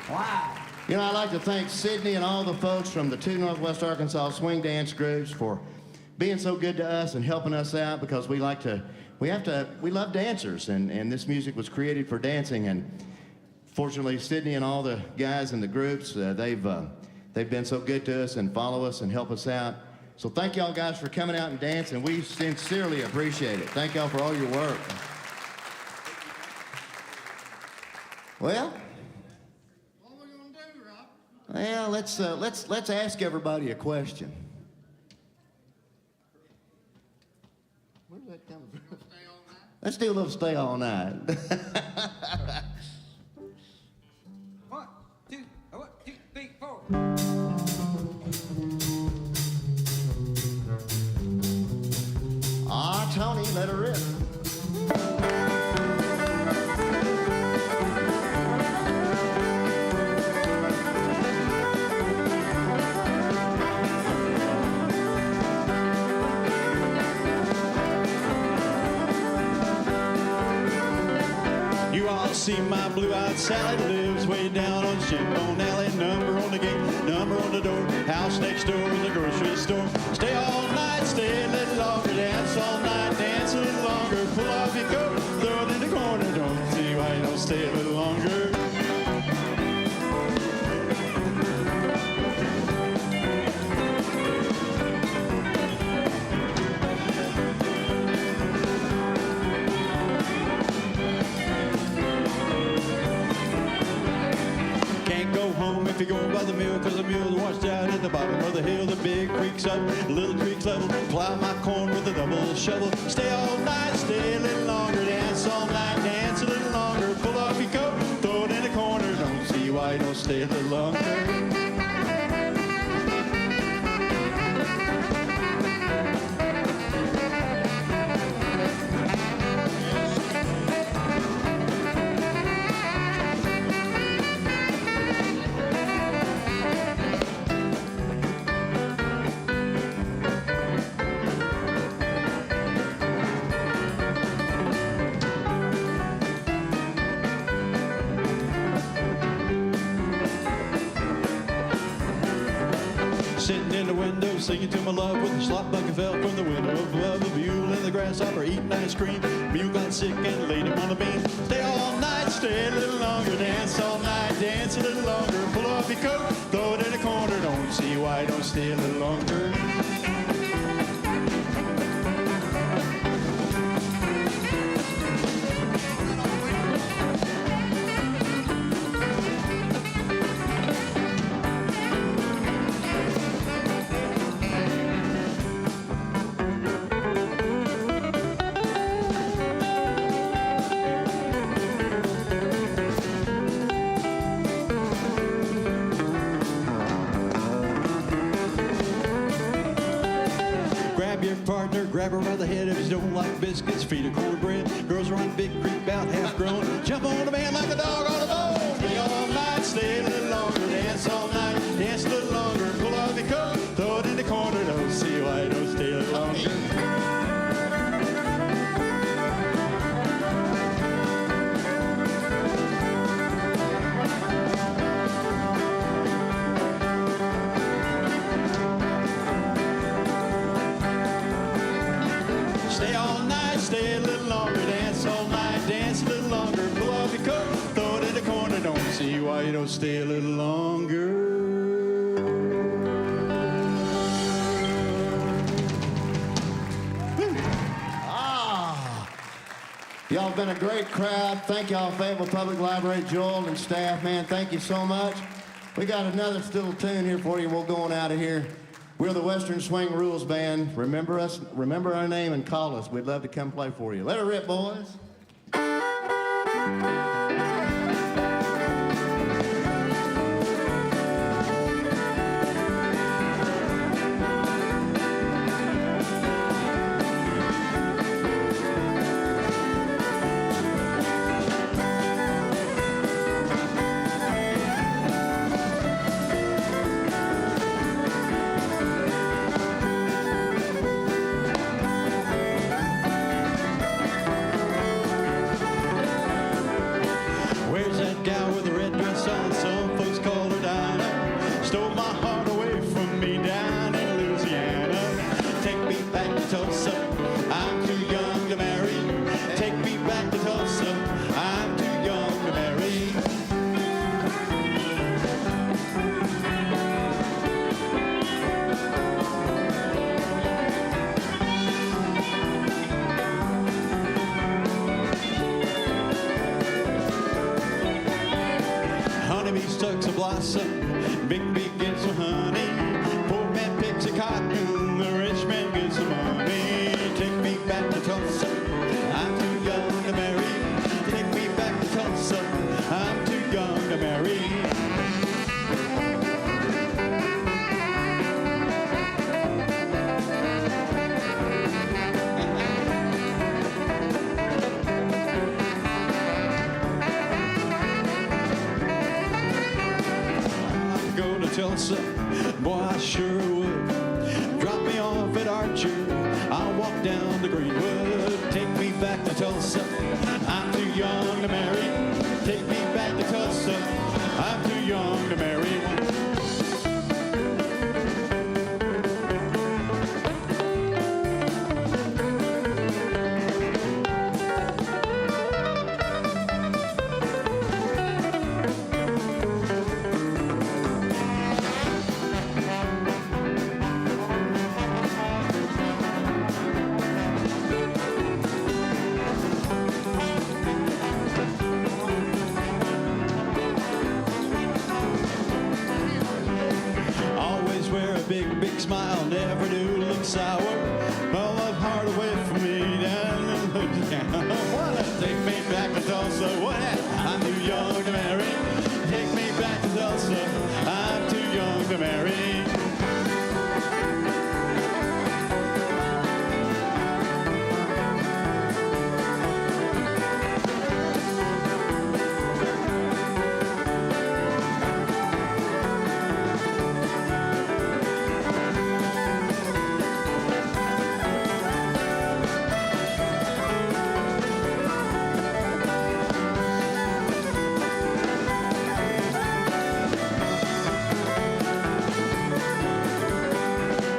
Wow. You know, I'd like to thank Sydney and all the folks from the two Northwest Arkansas swing dance groups for being so good to us and helping us out, because we love dancers, and this music was created for dancing. And fortunately, Sydney and all the guys in the groups, they've been so good to us and follow us and help us out. So thank y'all guys for coming out and dancing. We sincerely appreciate it. Thank y'all for all your work. Well, What are we gonna do, Rob? well, let's ask everybody a question. Where's that coming from? Stay all night? Let's do a little stay all night. 1, 2, 1, 2, 3, 4. Ah, Tony, let her rip. You all see my blue-eyed Sally lives way down on Shinbone Alley. Number on the gate, number on the door. House next door is a grocery store. Stay all night, stay a little longer. Dance all night, dance a little longer. Pull off your coat, throw it in the corner. Don't see why you don't stay a little longer. If you're going by the mill, cause the mill's washed out at the bottom of the hill. The big creek's up, the little creek's level. Plow my corn with a double shovel. Stay all night, stay a little longer. Dance all night, dance a little longer. Pull off your coat, throw it in the corner. Don't see why you don't stay a little longer. Sitting in the window, singing to my love with a slop bucket fell from the window above. A mule and the grasshopper eating ice cream. Mule got sick and laid him on a beam. Stay all night, stay a little longer. Dance all night, dance a little longer. Pull off your coat, throw it in the corner. Don't see why, don't stay a little longer. Grab her by the head if you don't like biscuits. Feed her cornbread. Girls run Big Creek about half grown. Jump on the man like a dog on a bone. Stay all night, stay a little longer. Dance all night, dance a little longer. Pull off your coat, throw it in the corner. Don't see why you don't stay a little longer. Stay all night, stay a little longer. Dance all night, dance a little longer. Pull off your coat, throw it in the corner. Don't see why you don't stay a little longer. Y'all have been a great crowd. Thank y'all, Fayetteville Public Library, Joel and staff, man. Thank you so much. We got another little tune here for you. We'll go on out of here. We're the Western Swing Rules Band. Remember us, remember our name, and call us. We'd love to come play for you. Let her rip, boys. Tulsa. I'm too young to marry. Take me back to Tulsa. I'm too young to marry. Honeybees tucks a blossom, big bee gets some honey. Poor man picks a cotton, the rich man gets some money. Take me back to Tulsa, I'm too young to marry. Take me back to Tulsa, I'm too young to marry. Go to Tulsa, boy, I sure would. Drop me off at Archer, I'll walk down to Greenwood. Take me back to Tulsa, I'm too young to marry. Take me back to Tulsa, I'm too young to marry. Always wear a big, big smile, never do look sour. My love hard away from me, down wanna take me back to Tulsa, what? I'm too young to marry. Take me back to Tulsa, I'm too young to marry.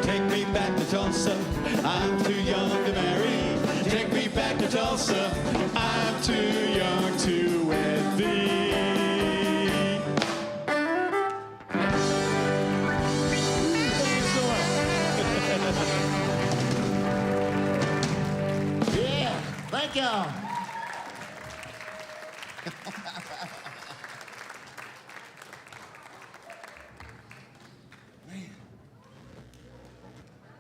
Take me back to Tulsa, I'm too young to marry. Take me back to Tulsa, I'm too young to wed thee. Yeah, thank y'all.